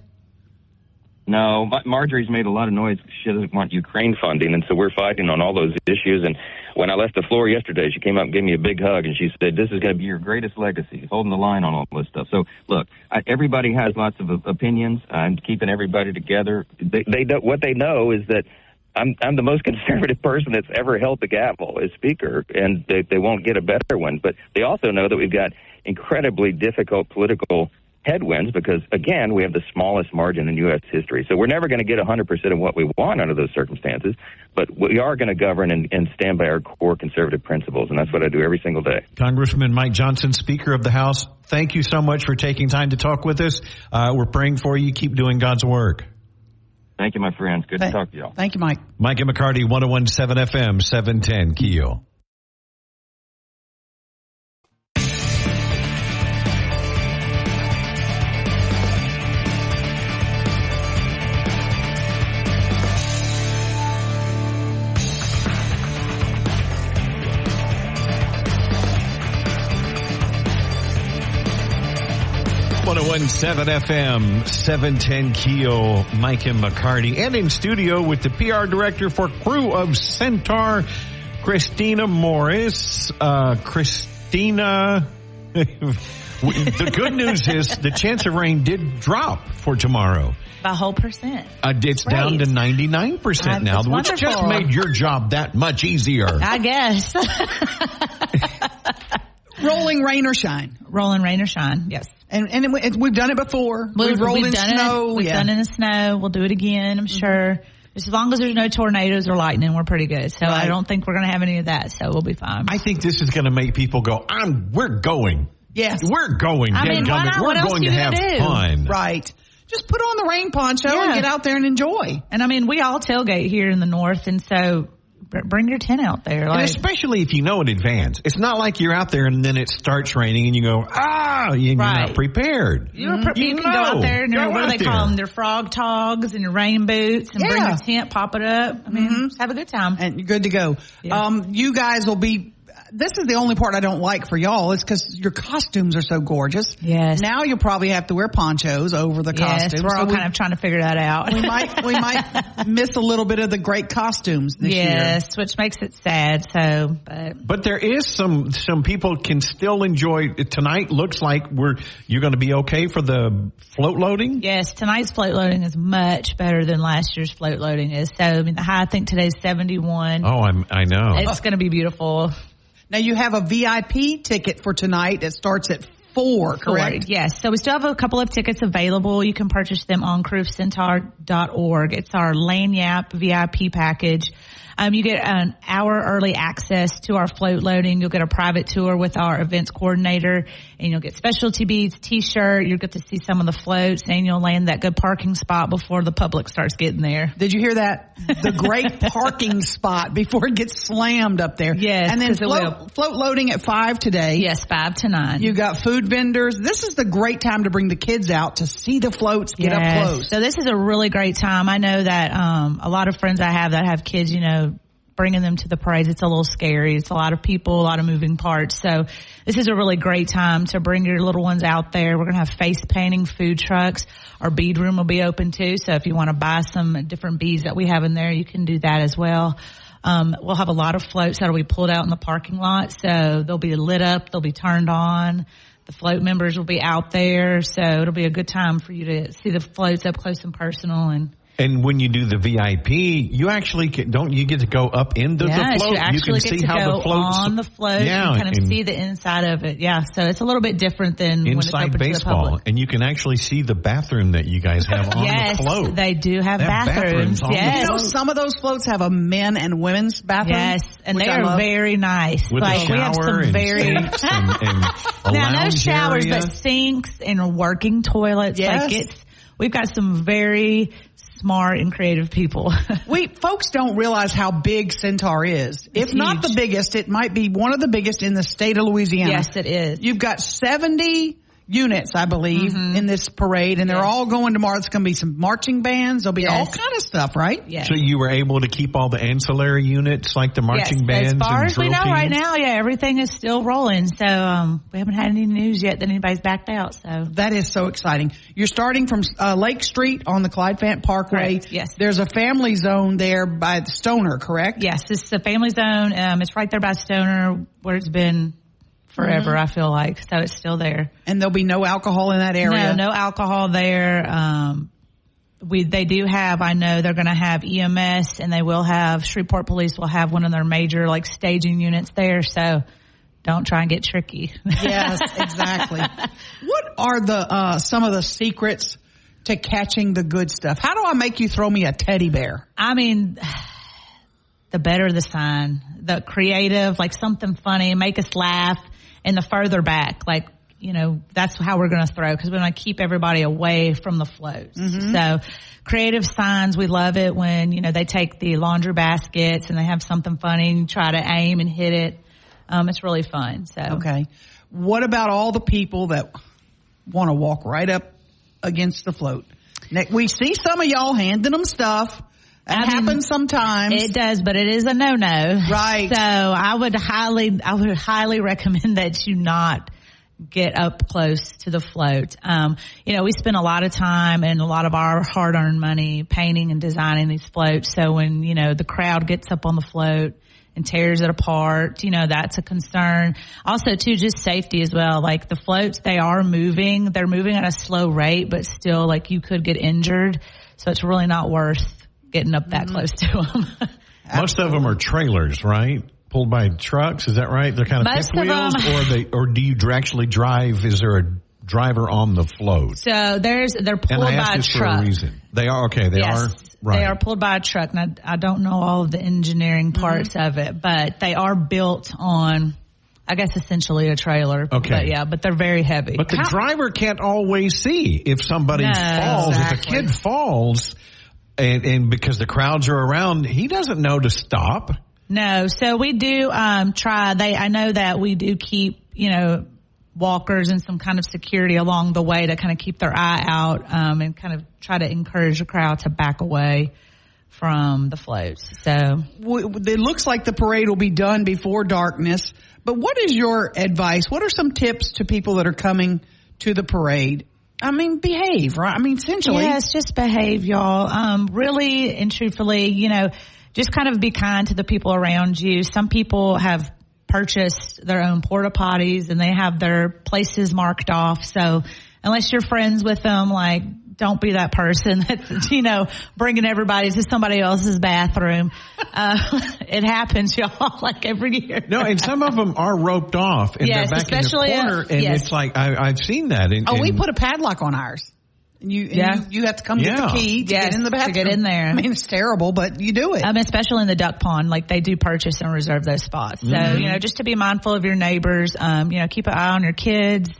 No, Marjorie's made a lot of noise. She doesn't want Ukraine funding, and so we're fighting on all those issues. And when I left the floor yesterday, she came up and gave me a big hug, and she said, this is going to be your greatest legacy, holding the line on all this stuff. So, look, everybody has lots of opinions. I'm keeping everybody together. What they know is that I'm the most conservative person that's ever held the gavel as Speaker, and they won't get a better one. But they also know that we've got incredibly difficult political headwinds because, again, we have the smallest margin in U.S. history. So we're never going to get 100% of what we want under those circumstances, but we are going to govern and stand by our core conservative principles, and that's what I do every single day. Congressman Mike Johnson, Speaker of the House, thank you so much for taking time to talk with us. We're praying for you. Keep doing God's work. Thank you, my friends. Good to talk to y'all. Thank you, Mike. Mike and McCarty, 101.7 FM, 710 KEEL. .17 FM, 710 KEEL, Mike and McCarty. And in studio with the PR director for Crew of Centaur, Christina Morris. Christina, the good news is the chance of rain did drop for tomorrow. By a whole percent. It's down to 99% now, which wonderful. just made your job that much easier. I guess. Rolling rain or shine. Rolling rain or shine, yes. And we've done it before. We've rolled in snow. We've done it in the snow. We'll do it again, I'm sure. Just as long as there's no tornadoes or lightning, we're pretty good. So I don't think we're going to have any of that, so we'll be fine. I think this is going to make people go, we're going. Yes. We're going. I mean, why not? We're what else going do to you have do? fun. Right. Just put on the rain poncho and get out there and enjoy. And I mean, we all tailgate here in the north, and so bring your tent out there. And especially if you know in advance. It's not like you're out there and then it starts raining and you go, you're not prepared. You can go out there and what do they call them? They're frog togs and your rain boots and bring your tent, pop it up. I mean, just have a good time. And you're good to go. Yeah. You guys will be, this is the only part I don't like for y'all is because your costumes are so gorgeous. Yes. Now you'll probably have to wear ponchos over the costumes. We're all kind of trying to figure that out. We might miss a little bit of the great costumes this year. Yes, which makes it sad. So, but there is some people can still enjoy tonight. Looks like you're going to be okay for the float loading. Yes, tonight's float loading is much better than last year's float loading is. So I mean, the high I think today's 71. Oh, I know. It's going to be beautiful. Now, you have a VIP ticket for tonight. It starts at 4, correct? Yes. So we still have a couple of tickets available. You can purchase them on crewofcentaur.org. It's our Lanyap VIP package. You get an hour early access to our float loading. You'll get a private tour with our events coordinator, and you'll get specialty beads, t-shirt. You'll get to see some of the floats, and you'll land that good parking spot before the public starts getting there. Did you hear that? The great parking spot before it gets slammed up there. Yes. And then float loading at 5 today. Yes, 5 to 9. You got food vendors. This is the great time to bring the kids out to see the floats, get up close. So this is a really great time. I know that a lot of friends I have that have kids, bringing them to the parades, it's a little scary. It's a lot of people, a lot of moving parts. So this is a really great time to bring your little ones out there. We're going to have face painting food trucks. Our bead room will be open too. So if you want to buy some different beads that we have in there, you can do that as well. We'll have a lot of floats that'll be pulled out in the parking lot. So they'll be lit up. They'll be turned on. The float members will be out there. So it'll be a good time for you to see the floats up close and personal. And when you do the VIP, you actually don't you get to go up into the float? You actually get to go on the float and kind of see the inside of it. Yeah, so it's a little bit different than when it's open to the public. And you can actually see the bathroom that you guys have on the float. Yes, they do have bathrooms. Yes. Some of those floats have a men and women's bathroom. Yes, and they are very nice. With a shower we have some sinks and a now, no showers, area. but sinks and working toilets. Yes. We've got some very smart and creative people. Folks don't realize how big Centaur is. If not the biggest, it might be one of the biggest in the state of Louisiana. Yes, it is. You've got 70 units, I believe, in this parade, and they're all going tomorrow. It's going to be some marching bands. There'll be all kind of stuff, right? Yes. So you were able to keep all the ancillary units like the marching bands as far and as we know teams? right now, everything is still rolling. So we haven't had any news yet that anybody's backed out. So that is so exciting. You're starting from Lake Street on the Clyde Fant Parkway. Correct. Yes. There's a family zone there by the Stoner, correct? Yes, this is the family zone. It's right there by Stoner where it's been forever, I feel like. So it's still there. And there'll be no alcohol in that area? No alcohol there. they do have, I know they're going to have EMS, and they will have, Shreveport Police will have one of their major like staging units there. So don't try and get tricky. Yes, exactly. What are the some of the secrets to catching the good stuff? How do I make you throw me a teddy bear? I mean, the better the sign, the creative, like something funny, make us laugh, and the further back, like, you know, that's how we're going to throw, because we want to keep everybody away from the floats. So creative signs, we love it when, you know, they take the laundry baskets and they have something funny and you try to aim and hit it. It's really fun. So okay. What about all the people that want to walk right up against the float? We see some of y'all handing them stuff. That happens sometimes. It does, but it is a no-no. Right. So I would highly recommend that you not get up close to the float. You know, we spend a lot of time and a lot of our hard-earned money painting and designing these floats. So when, you know, the crowd gets up on the float and tears it apart, you know, that's a concern. Also, too, just safety as well. Like the floats, they are moving. They're moving at a slow rate, but still, like, you could get injured. So it's really not worth getting up that close to them. Most of them are trailers, right? Pulled by trucks. Is that right? They're kind of fifth wheels, or do you actually drive? Is there a driver on the float? So they're pulled by a truck. For a reason. They are okay. They are. Right. They are pulled by a truck. Now, I don't know all of the engineering parts of it, but they are built on, I guess, essentially a trailer. Okay. But they're very heavy. But the driver can't always see if somebody falls. Exactly. If a kid falls, and because the crowds are around, he doesn't know to stop. No. So we do try. I know that we do keep, you know, walkers and some kind of security along the way to kind of keep their eye out and kind of try to encourage the crowd to back away from the floats. So it looks like the parade will be done before darkness, but what is your advice? What are some tips to people that are coming to the parade? I mean, behave, right? I mean, essentially. Yes, just behave, y'all. Really and truthfully, you know, just kind of be kind to the people around you. Some people have purchased their own porta potties and they have their places marked off. So unless you're friends with them, like, don't be that person that's, you know, bringing everybody to somebody else's bathroom. It happens, y'all, like every year. No, and some of them are roped off and they're back in the corner. And it's like, I've seen that. We put a padlock on ours. You have to come get the key to get in the bathroom. To get in there. I mean, it's terrible, but you do it. Especially in the duck pond, like they do purchase and reserve those spots. So, you know, just to be mindful of your neighbors, you know, keep an eye on your kids,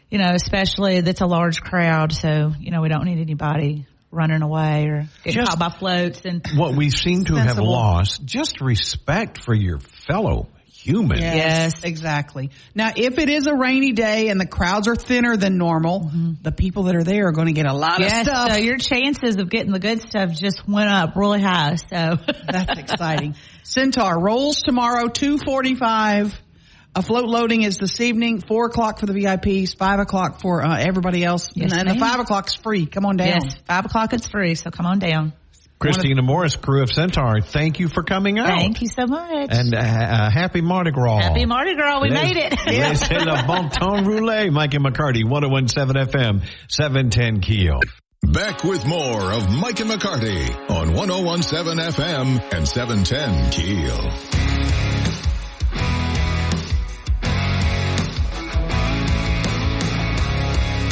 you know, especially that's a large crowd. So, you know, we don't need anybody running away or getting caught by floats. And what we seem to have lost, just respect for your fellow human. Yes, exactly. Now, if it is a rainy day and the crowds are thinner than normal, the people that are there are going to get a lot of stuff. So your chances of getting the good stuff just went up really high. So that's exciting. Centaur rolls tomorrow, 2:45. A float loading is this evening, 4 o'clock for the VIPs, 5 o'clock for everybody else. Yes, and the 5 o'clock is free. Come on down. Yes, 5 o'clock is free, so come on down. Christina Morris, crew of Centaur, thank you for coming out. Thank you so much. And happy Mardi Gras. Happy Mardi Gras. We made it. C'est le bon temps roulé. Mike and McCarty, 101.7 FM, 710 KEEL. Back with more of Mike and McCarty on 101.7 FM and 710 KEEL.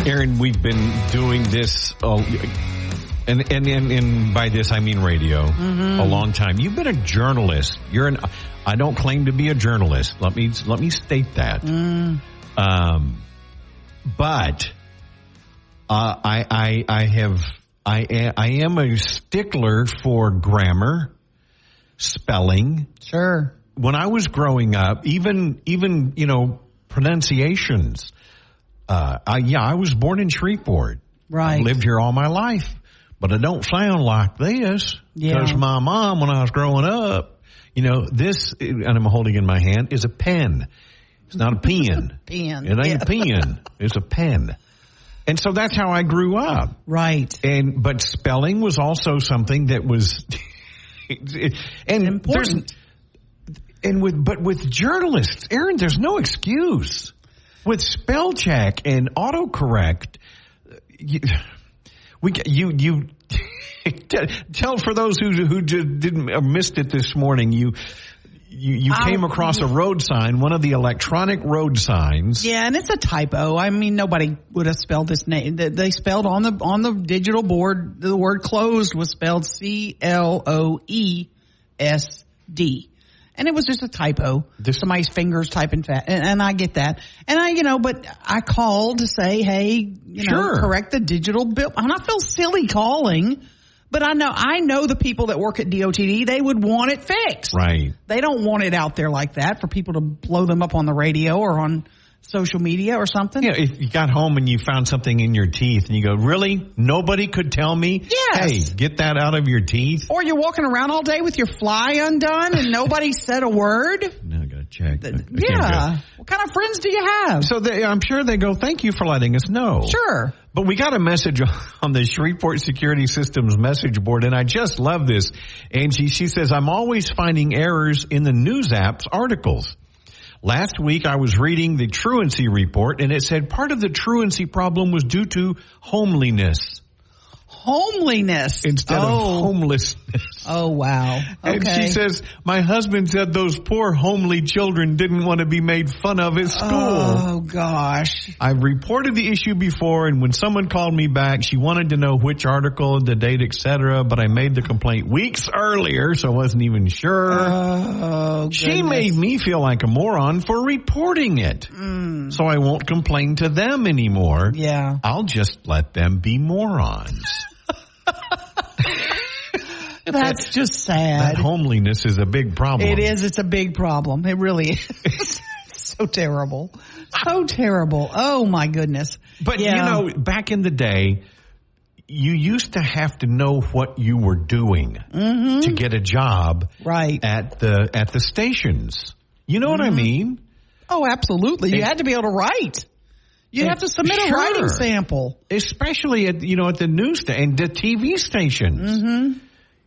Aaron, we've been doing this, and by this I mean radio, a long time. You've been a journalist. I don't claim to be a journalist. Let me state that. But I am a stickler for grammar, spelling. Sure. When I was growing up, even you know, pronunciations. I was born in Shreveport. Right. I've lived here all my life, but I don't sound like this because my mom, when I was growing up, you know, this, and I'm holding in my hand, is a pen. It's not a pen. Pen. It ain't a pen. It's a pen. And so that's how I grew up. Right. But spelling was also something that was, and important. But with journalists, Aaron, there's no excuse. With spell check and autocorrect, Tell for those who didn't missed it this morning, you came across a road sign, one of the electronic road signs. Yeah, and it's a typo. I mean, nobody would have spelled this name. They spelled on the digital board, the word closed was spelled CLOESD. And it was just a typo. Somebody's fingers typing fast. And I get that. And but I called to say, hey, correct the digital bill. And I feel silly calling. But I know the people that work at DOTD, they would want it fixed. Right. They don't want it out there like that for people to blow them up on the radio or on social media or something. Yeah, if you got home and you found something in your teeth and you go, really? Nobody could tell me? Yes. Hey, get that out of your teeth? Or you're walking around all day with your fly undone and nobody said a word? No, I got to check. Yeah. What kind of friends do you have? So I'm sure they go, thank you for letting us know. Sure. But we got a message on the Shreveport Security Systems message board, and I just love this. Angie, she says, I'm always finding errors in the news app's articles. Last week, I was reading the truancy report, and it said part of the truancy problem was due to homeliness. Homeliness. Instead of homelessness. Oh, wow. Okay. And she says, my husband said those poor homely children didn't want to be made fun of at school. Oh, gosh. I've reported the issue before, and when someone called me back, she wanted to know which article, the date, etc., but I made the complaint weeks earlier, so I wasn't even sure. Oh, she made me feel like a moron for reporting it. So I won't complain to them anymore. Yeah. I'll just let them be morons. That's just sad. That homeliness is a big problem. It is. It's a big problem. It really is. So terrible. So terrible. Oh, my goodness. But, back in the day, you used to have to know what you were doing to get a job at the stations. You know what I mean? Oh, absolutely. You had to be able to write. You have to submit a writing sample. Especially at the news and the TV stations.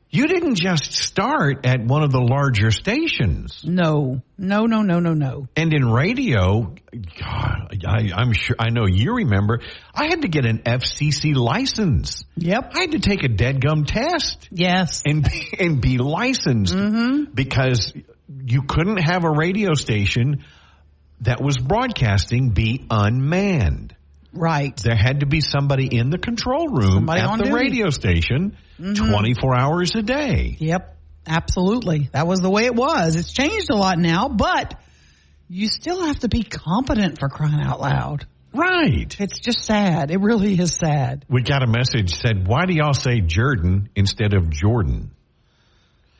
You didn't just start at one of the larger stations. No. And in radio, God, I'm sure, I know you remember, I had to get an FCC license. Yep. I had to take a deadgum test. Yes. And be licensed because you couldn't have a radio station that was broadcasting be unmanned. Right. There had to be somebody in the control room at the radio station 24 hours a day. Yep. Absolutely. That was the way it was. It's changed a lot now, but you still have to be competent, for crying out loud. Right. It's just sad. It really is sad. We got a message said, why do y'all say Jordan instead of Jordan?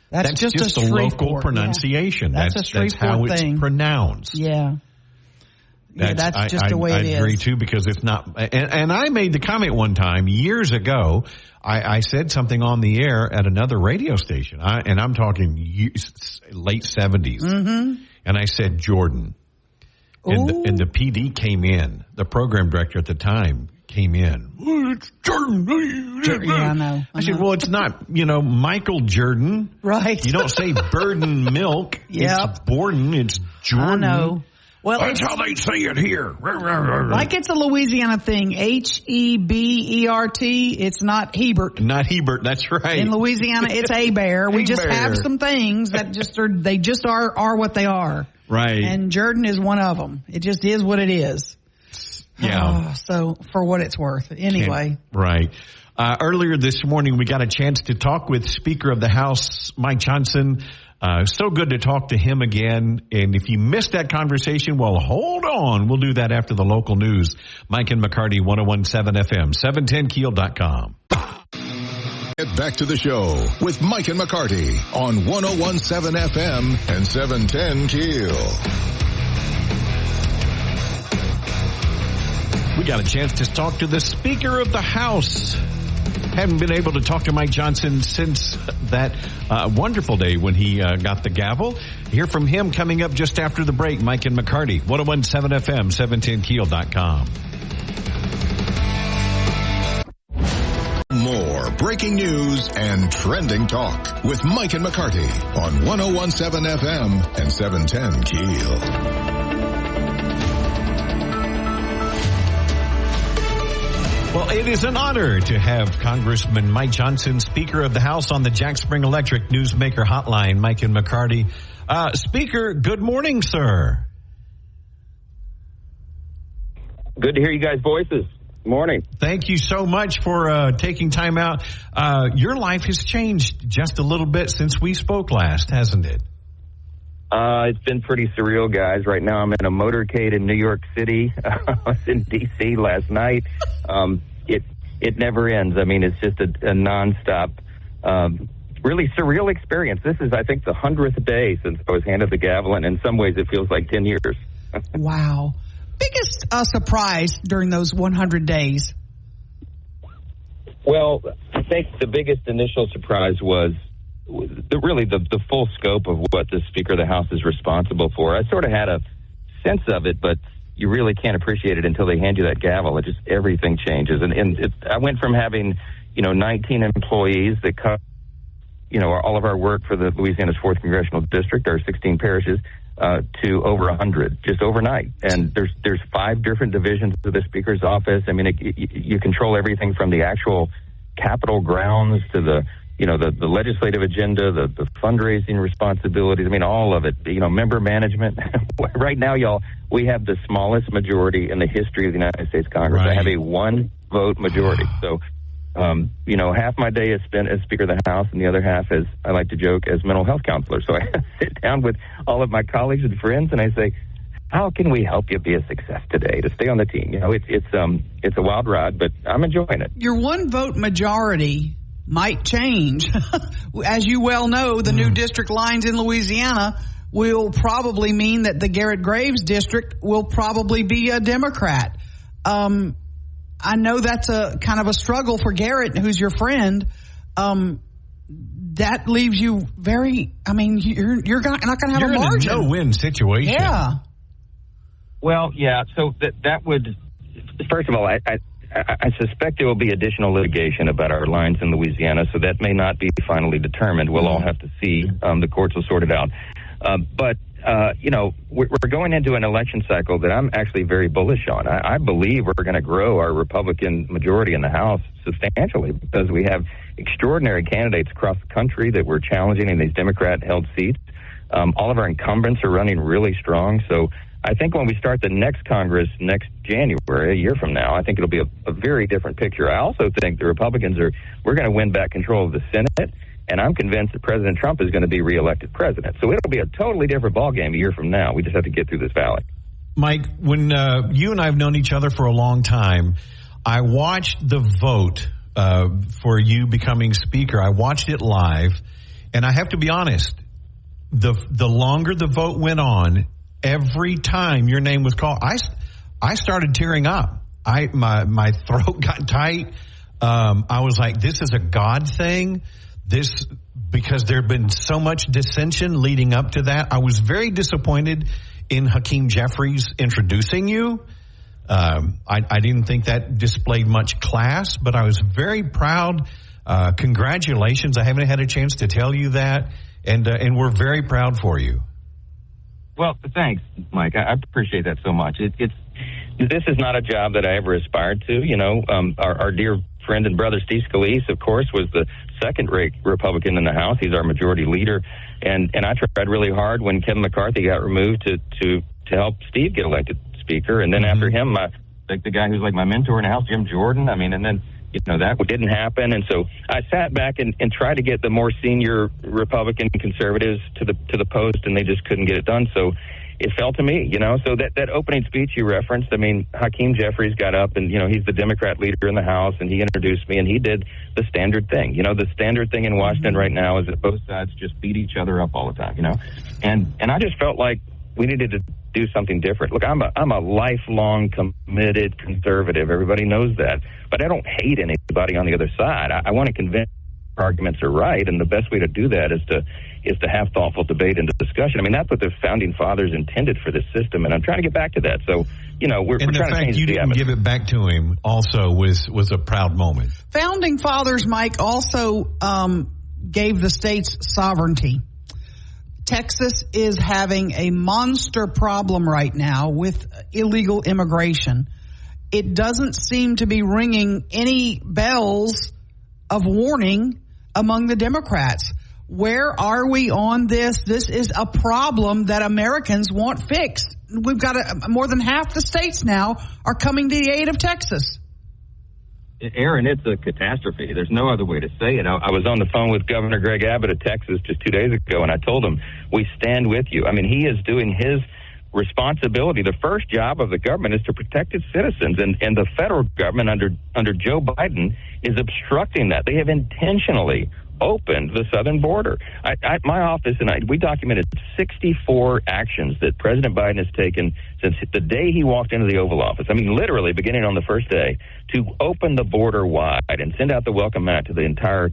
That's just a local pronunciation. Yeah. That's how it's pronounced. Yeah. That's just the way it is. I agree, too, because it's not. And I made the comment one time years ago. I said something on the air at another radio station, and I'm talking late 70s. And I said Jordan. And the PD came in. The program director at the time came in. Oh, it's Jordan. Yeah, I know. I said, well, it's not, Michael Jordan. Right. You don't say Burden Milk. It's Borden. It's Jordan. I know. Well, that's how they say it here. Like it's a Louisiana thing. Hebert. It's not Hebert. Not Hebert. That's right. In Louisiana, it's Hebert. We just have some things that just are what they are. Right. And Jordan is one of them. It just is what it is. Yeah. So for what it's worth. Anyway. Right. Earlier this morning, we got a chance to talk with Speaker of the House, Mike Johnson. So good to talk to him again. And if you missed that conversation, well, hold on. We'll do that after the local news. Mike and McCarty, 101.7 FM, 710keel.com. Get back to the show with Mike and McCarty on 101.7 FM and 710 Keel. We got a chance to talk to the Speaker of the House. Haven't been able to talk to Mike Johnson since that wonderful day when he got the gavel. Hear from him coming up just after the break. Mike and McCarty, 101.7 FM, 710keel.com. More breaking news and trending talk with Mike and McCarty on 101.7 FM and 710 Keel. Well, it is an honor to have Congressman Mike Johnson, Speaker of the House, on the Jack Spring Electric Newsmaker Hotline. Mike and McCarty. Speaker, good morning, sir. Good to hear you guys' voices. Morning. Thank you so much for taking time out. Your life has changed just a little bit since we spoke last, hasn't it? It's been pretty surreal, guys. Right now I'm in a motorcade in New York City. I was in D.C. last night. It never ends. I mean, it's just a nonstop, really surreal experience. This is, I think, the 100th day since I was handed the gavel, and in some ways it feels like 10 years. Wow. Biggest surprise during those 100 days? Well, I think the biggest initial surprise was the full scope of what the Speaker of the House is responsible for. I sort of had a sense of it, but you really can't appreciate it until they hand you that gavel. Everything changes. And I went from having, 19 employees that cover, all of our work for the Louisiana's 4th Congressional District, our 16 parishes, to over 100 just overnight. And there's 5 different divisions of the Speaker's office. I mean, you control everything from the actual Capitol grounds to the legislative agenda, the fundraising responsibilities. I mean, all of it, member management. Right now, y'all, we have the smallest majority in the history of the United States Congress. Right. I have a 1-vote majority. So, half my day is spent as Speaker of the House, and the other half, as I like to joke, as mental health counselor. So I sit down with all of my colleagues and friends, and I say, how can we help you be a success today to stay on the team? It's a wild ride, but I'm enjoying it. Your 1-vote majority might change. As you well know, the new district lines in Louisiana will probably mean that the Garrett Graves district will probably be a Democrat. I know that's a kind of a struggle for Garrett, who's your friend. That leaves you very, you're not going to have a margin. You're in a no-win situation. Yeah. Well, yeah, so that would, first of all, I suspect there will be additional litigation about our lines in Louisiana, so that may not be finally determined. We'll all have to see. The courts will sort it out. But we're going into an election cycle that I'm actually very bullish on. I believe we're going to grow our Republican majority in the House substantially because we have extraordinary candidates across the country that we're challenging in these Democrat-held seats. All of our incumbents are running really strong. So I think when we start the next Congress next January, a year from now, I think it'll be a very different picture. I also think the Republicans we're going to win back control of the Senate, and I'm convinced that President Trump is going to be reelected president. So it'll be a totally different ballgame a year from now. We just have to get through this valley. Mike, when you and I have known each other for a long time, I watched the vote for you becoming Speaker. I watched it live, and I have to be honest, the longer the vote went on, every time your name was called, I started tearing up. My throat got tight. I was like, this is a God thing. Because there had been so much dissension leading up to that. I was very disappointed in Hakeem Jeffries introducing you. I didn't think that displayed much class, but I was very proud. Congratulations. I haven't had a chance to tell you that, and we're very proud for you. Well, thanks, Mike. I appreciate that so much. This is not a job that I ever aspired to. Our dear friend and brother Steve Scalise, of course, was the second-rate Republican in the House. He's our majority leader, and I tried really hard when Kevin McCarty got removed to help Steve get elected Speaker, and then after him, the guy who's like my mentor in the House, Jim Jordan. And then that didn't happen, and so I sat back and tried to get the more senior Republican conservatives to the post, and they just couldn't get it done. So it fell to me, So that opening speech you referenced, Hakeem Jeffries got up, and he's the Democrat leader in the House, and he introduced me, and he did the standard thing. The standard thing in Washington right now is that both sides just beat each other up all the time. And I just felt like we needed to do something different. Look, I'm a lifelong committed conservative. Everybody knows that, but I don't hate anybody on the other side. I want to convince arguments are right, and the best way to do that is to have thoughtful debate and discussion. That's what the founding fathers intended for this system, and I'm trying to get back to that. So, we're trying to change the fact you didn't give it back to him also was a proud moment. Founding fathers, Mike, also gave the states sovereignty. Texas is having a monster problem right now with illegal immigration. it doesn't seem to be ringing any bells of warning among the Democrats. Where are we on this? This is a problem that Americans want fixed. We've got more than half the states now are coming to the aid of Texas. Aaron, it's a catastrophe. There's no other way to say it. I was on the phone with Governor Greg Abbott of Texas just 2 days ago, and I told him, we stand with you. I mean, he is doing his responsibility. The first job of the government is to protect its citizens, and the federal government under Joe Biden is obstructing that. They have intentionally opened the southern border. My office and we documented 64 actions that President Biden has taken since the day he walked into the Oval Office. I mean, literally beginning on the first day, to open the border wide and send out the welcome mat to the entire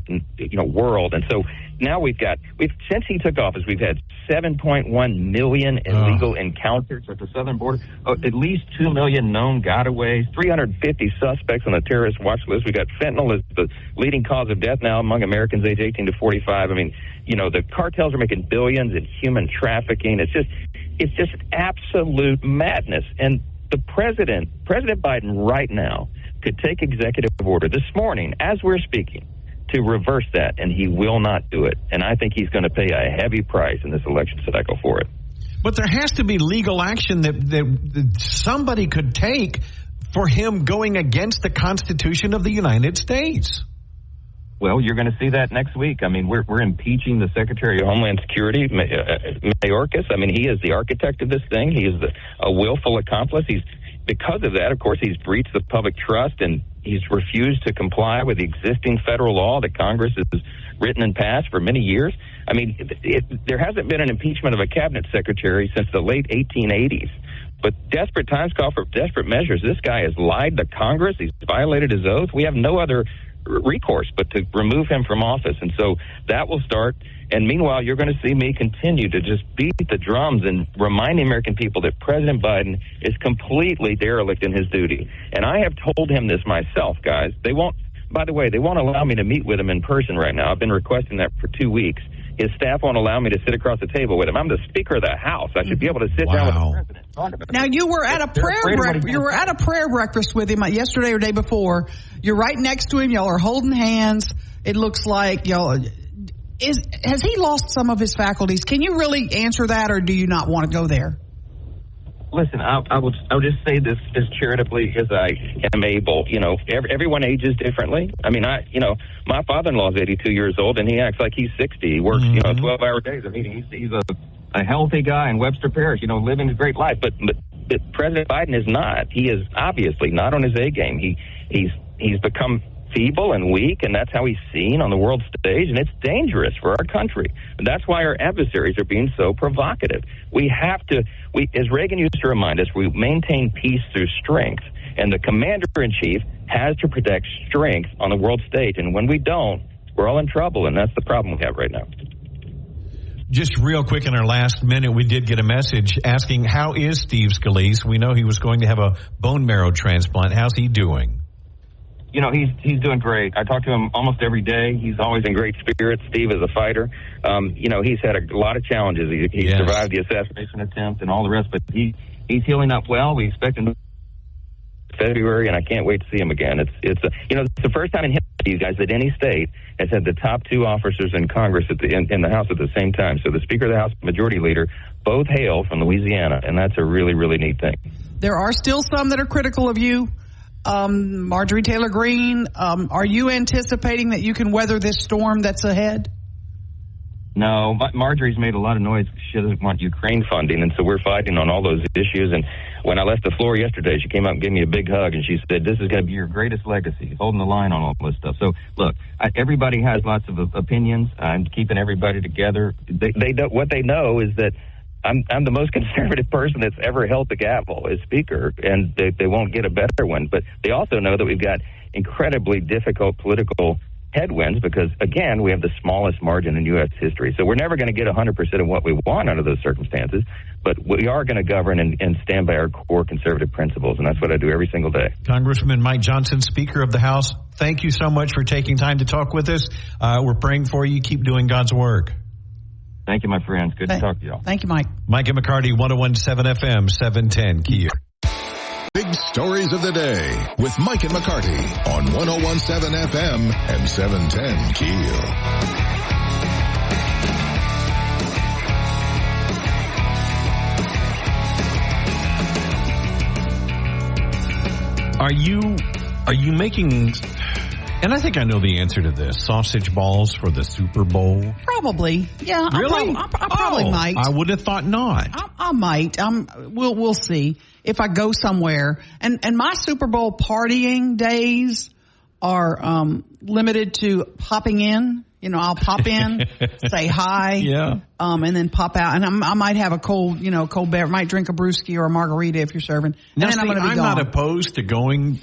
world. And so now since he took office, we've had 7.1 million illegal encounters at the southern border, at least 2 million known gotaways, 350 suspects on the terrorist watch list. We got fentanyl as the leading cause of death now among Americans age 18 to 45. I mean, the cartels are making billions in human trafficking. It's just absolute madness. And the President Biden right now could take executive order this morning as we're speaking to reverse that, and he will not do it. And I think he's going to pay a heavy price in this election cycle for it. But there has to be legal action that somebody could take for him going against the Constitution of the United States. Well, you're going to see that next week. I mean, we're impeaching the Secretary of Homeland Security, Mayorkas. I mean, he is the architect of this thing. He is a willful accomplice. Because of that, of course, he's breached the public trust, and he's refused to comply with the existing federal law that Congress has written and passed for many years. I mean, there hasn't been an impeachment of a cabinet secretary since the late 1880s. But desperate times call for desperate measures. This guy has lied to Congress. He's violated his oath. We have no other recourse but to remove him from office. And so that will start. And meanwhile, you're going to see me continue to just beat the drums and remind the American people that President Biden is completely derelict in his duty. And I have told him this myself, guys. They won't allow me to meet with him in person right now. I've been requesting that for 2 weeks. His staff won't allow me to sit across the table with him. I'm the Speaker of the House. I should be able to sit down with the President. Talk about now, you were at a prayer breakfast with him yesterday or day before. You're right next to him. Y'all are holding hands. It looks like y'all. Has he lost some of his faculties? Can you really answer that, or do you not want to go there? Listen, I will just say this as charitably as I am able. Everyone ages differently. I mean, my father-in-law is 82 years old, and he acts like he's 60. He works, 12-hour days. I mean, he's a healthy guy in Webster Parish, living a great life. But President Biden is not. He is obviously not on his A game. He's become feeble and weak, and that's how he's seen on the world stage, and it's dangerous for our country. And that's why our adversaries are being so provocative. We have to, as Reagan used to remind us, we maintain peace through strength, and the commander-in-chief has to protect strength on the world stage, and when we don't, we're all in trouble, and that's the problem we have right now. Just real quick, in our last minute, we did get a message asking, how is Steve Scalise? We know he was going to have a bone marrow transplant. How's he doing? He's doing great. I talk to him almost every day. He's always in great spirits. Steve is a fighter. He's had a lot of challenges. He survived the assassination attempt and all the rest, but he's healing up well. We expect him to February, and I can't wait to see him again. It's the first time in history, you guys, that any state has had the top two officers in Congress in the House at the same time. So the Speaker of the House, Majority Leader, both hail from Louisiana, and that's a really, really neat thing. There are still some that are critical of you. Marjorie Taylor Greene, are you anticipating that you can weather this storm that's ahead? No, Marjorie's made a lot of noise. She doesn't want Ukraine funding, and so we're fighting on all those issues. And when I left the floor yesterday, she came up and gave me a big hug, and she said, this is going to be your greatest legacy, holding the line on all this stuff. So, look, everybody has lots of opinions. I'm keeping everybody together. What they know is that I'm the most conservative person that's ever held the gavel as Speaker, and they won't get a better one. But they also know that we've got incredibly difficult political headwinds because, again, we have the smallest margin in U.S. history. So we're never going to get 100% of what we want under those circumstances, but we are going to govern and stand by our core conservative principles, and that's what I do every single day. Congressman Mike Johnson, Speaker of the House, thank you so much for taking time to talk with us. We're praying for you. Keep doing God's work. Thank you, my friends. Good to talk to you all. Thank you, Mike. Mike and McCarty, 101.7 FM, 710 KEEL. Big stories of the day with Mike and McCarty on 101.7 FM and 710 KEEL. Are you making, and I think I know the answer to this, sausage balls for the Super Bowl? Probably. Yeah. Really? I probably might. I would have thought not. I might. We'll see if I go somewhere. And my Super Bowl partying days are limited to popping in. You know, I'll pop in, say hi, and then pop out. And I might have a cold beverage, might drink a brewski or a margarita if you're serving. Now, and then I'm not opposed to going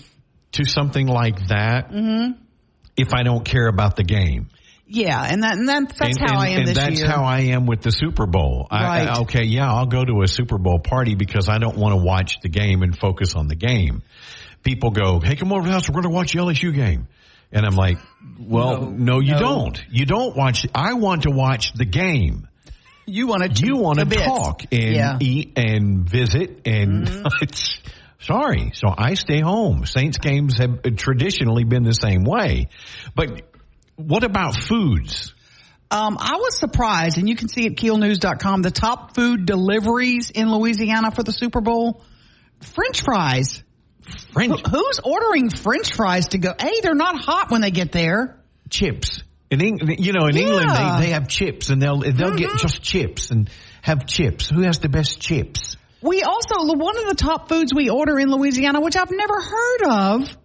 to something like that if I don't care about the game. Yeah, and that's how I am this year. And that's how I am with the Super Bowl. Right. I'll go to a Super Bowl party because I don't want to watch the game and focus on the game. People go, hey, come over to the house, we're going to watch the LSU game. And I'm like, well, no, you don't. You don't watch. I want to watch the game. You want to talk and eat and visit. And sorry. So I stay home. Saints games have traditionally been the same way. But what about foods? I was surprised, and you can see at KEELnews.com, the top food deliveries in Louisiana for the Super Bowl. French fries. Who's ordering French fries to go? Hey, they're not hot when they get there. Chips. In England, they have chips, and they'll get just chips and have chips. Who has the best chips? We also, one of the top foods we order in Louisiana, which I've never heard of,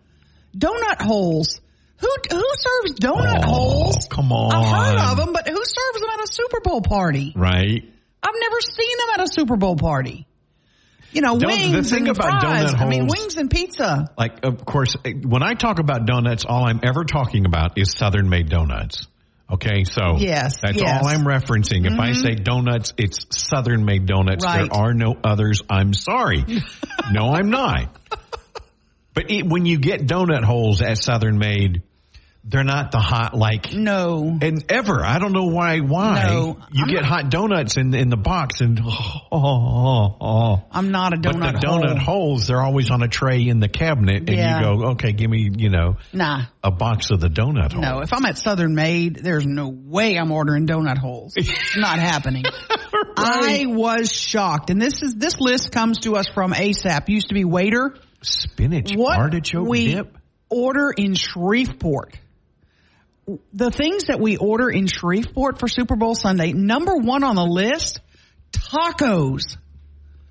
donut holes. Who serves donut holes? Come on. I've heard of them, but who serves them at a Super Bowl party? Right. I've never seen them at a Super Bowl party. You know, wings the thing and about fries. donut holes, wings and pizza. Like, of course, when I talk about donuts, all I'm ever talking about is Southern made donuts. Okay, so that's all I'm referencing. If I say donuts, it's Southern made donuts. Right. There are no others. I'm sorry. No, I'm not. But when you get donut holes at Southern made, they're not the hot No. And ever. I don't know why. No. You get hot donuts in the box and I'm not a donut hole. But the donut holes, they're always on a tray in the cabinet and you go, okay, give me, a box of the donut hole. No, if I'm at Southern Made, there's no way I'm ordering donut holes. It's not happening. Right. I was shocked. And this list comes to us from ASAP. Used to be Waiter. Spinach artichoke dip. Order in Shreveport. The things that we order in Shreveport for Super Bowl Sunday, number one on the list, tacos.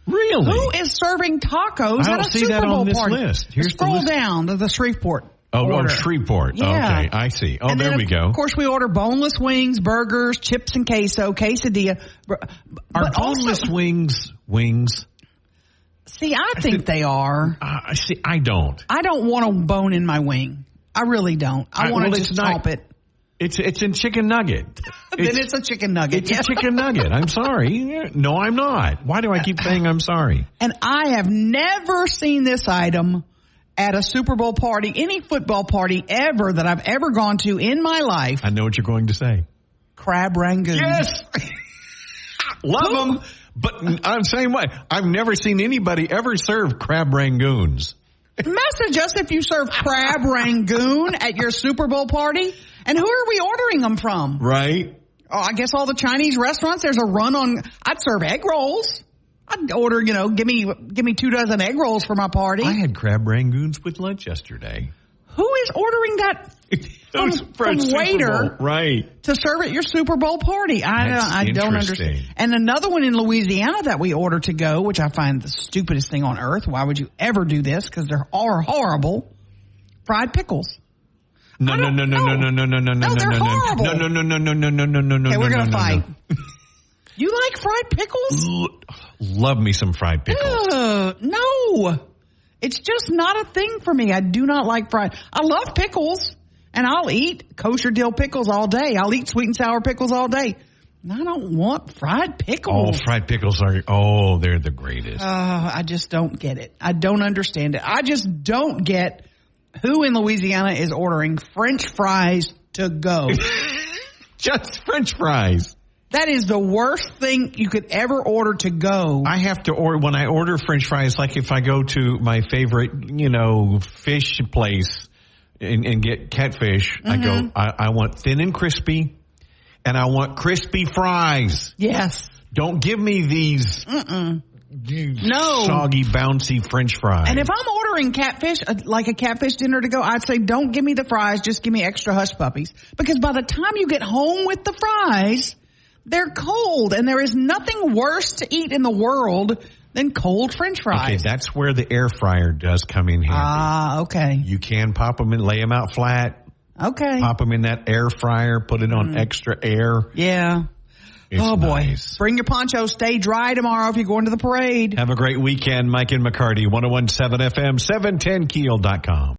Really? Who is serving tacos at a Super Bowl party? List. Scroll down to the Shreveport. Oh, Shreveport. Yeah. Okay, I see. Oh, and there we go. Of course, we order boneless wings, burgers, chips and queso, quesadilla. Are boneless wings? See, I think they are. See, I don't. I don't want a bone in my wing. I really don't. I want to just chop it. It's in chicken nugget. Then it's a chicken nugget. It's a chicken nugget. I'm sorry. No, I'm not. Why do I keep saying I'm sorry? And I have never seen this item at a Super Bowl party, any football party ever that I've ever gone to in my life. I know what you're going to say. Crab rangoon. Yes. Love them. But I'm saying what? I've never seen anybody ever serve crab rangoons. Message us if you serve crab rangoon at your Super Bowl party. And who are we ordering them from? Right. Oh, I guess all the Chinese restaurants. There's a run on. I'd serve egg rolls. I'd order, give me 24 egg rolls for my party. I had crab rangoons with lunch yesterday. Who is ordering that from Waiter to serve at your Super Bowl party? I don't understand. And another one in Louisiana that we order to go, which I find the stupidest thing on earth. Why would you ever do this? Because they're all horrible. Fried pickles. No, they're horrible. No. Okay, we're going to fight. You like fried pickles? Love me some fried pickles. No. It's just not a thing for me. I do not like fried. I love pickles, and I'll eat kosher dill pickles all day. I'll eat sweet and sour pickles all day. I don't want fried pickles. Oh, fried pickles they're the greatest. I just don't get it. I don't understand it. I just don't get who in Louisiana is ordering French fries to go. Just French fries. That is the worst thing you could ever order to go. I have to order, when I order French fries, like if I go to my favorite, fish place and get catfish, Mm-hmm. I want thin and crispy, and I want crispy fries. Yes. Don't give me these soggy, bouncy French fries. And if I'm ordering catfish, like a catfish dinner to go, I'd say don't give me the fries, just give me extra hush puppies. Because by the time you get home with the fries, they're cold, and there is nothing worse to eat in the world than cold French fries. Okay, that's where the air fryer does come in handy. Ah, okay. You can pop them in, lay them out flat. Okay. Pop them in that air fryer, put it on extra air. Yeah. It's boy. nice. Bring your poncho. Stay dry tomorrow if you're going to the parade. Have a great weekend. Mike and McCarty, 101.7 FM, 710keel.com.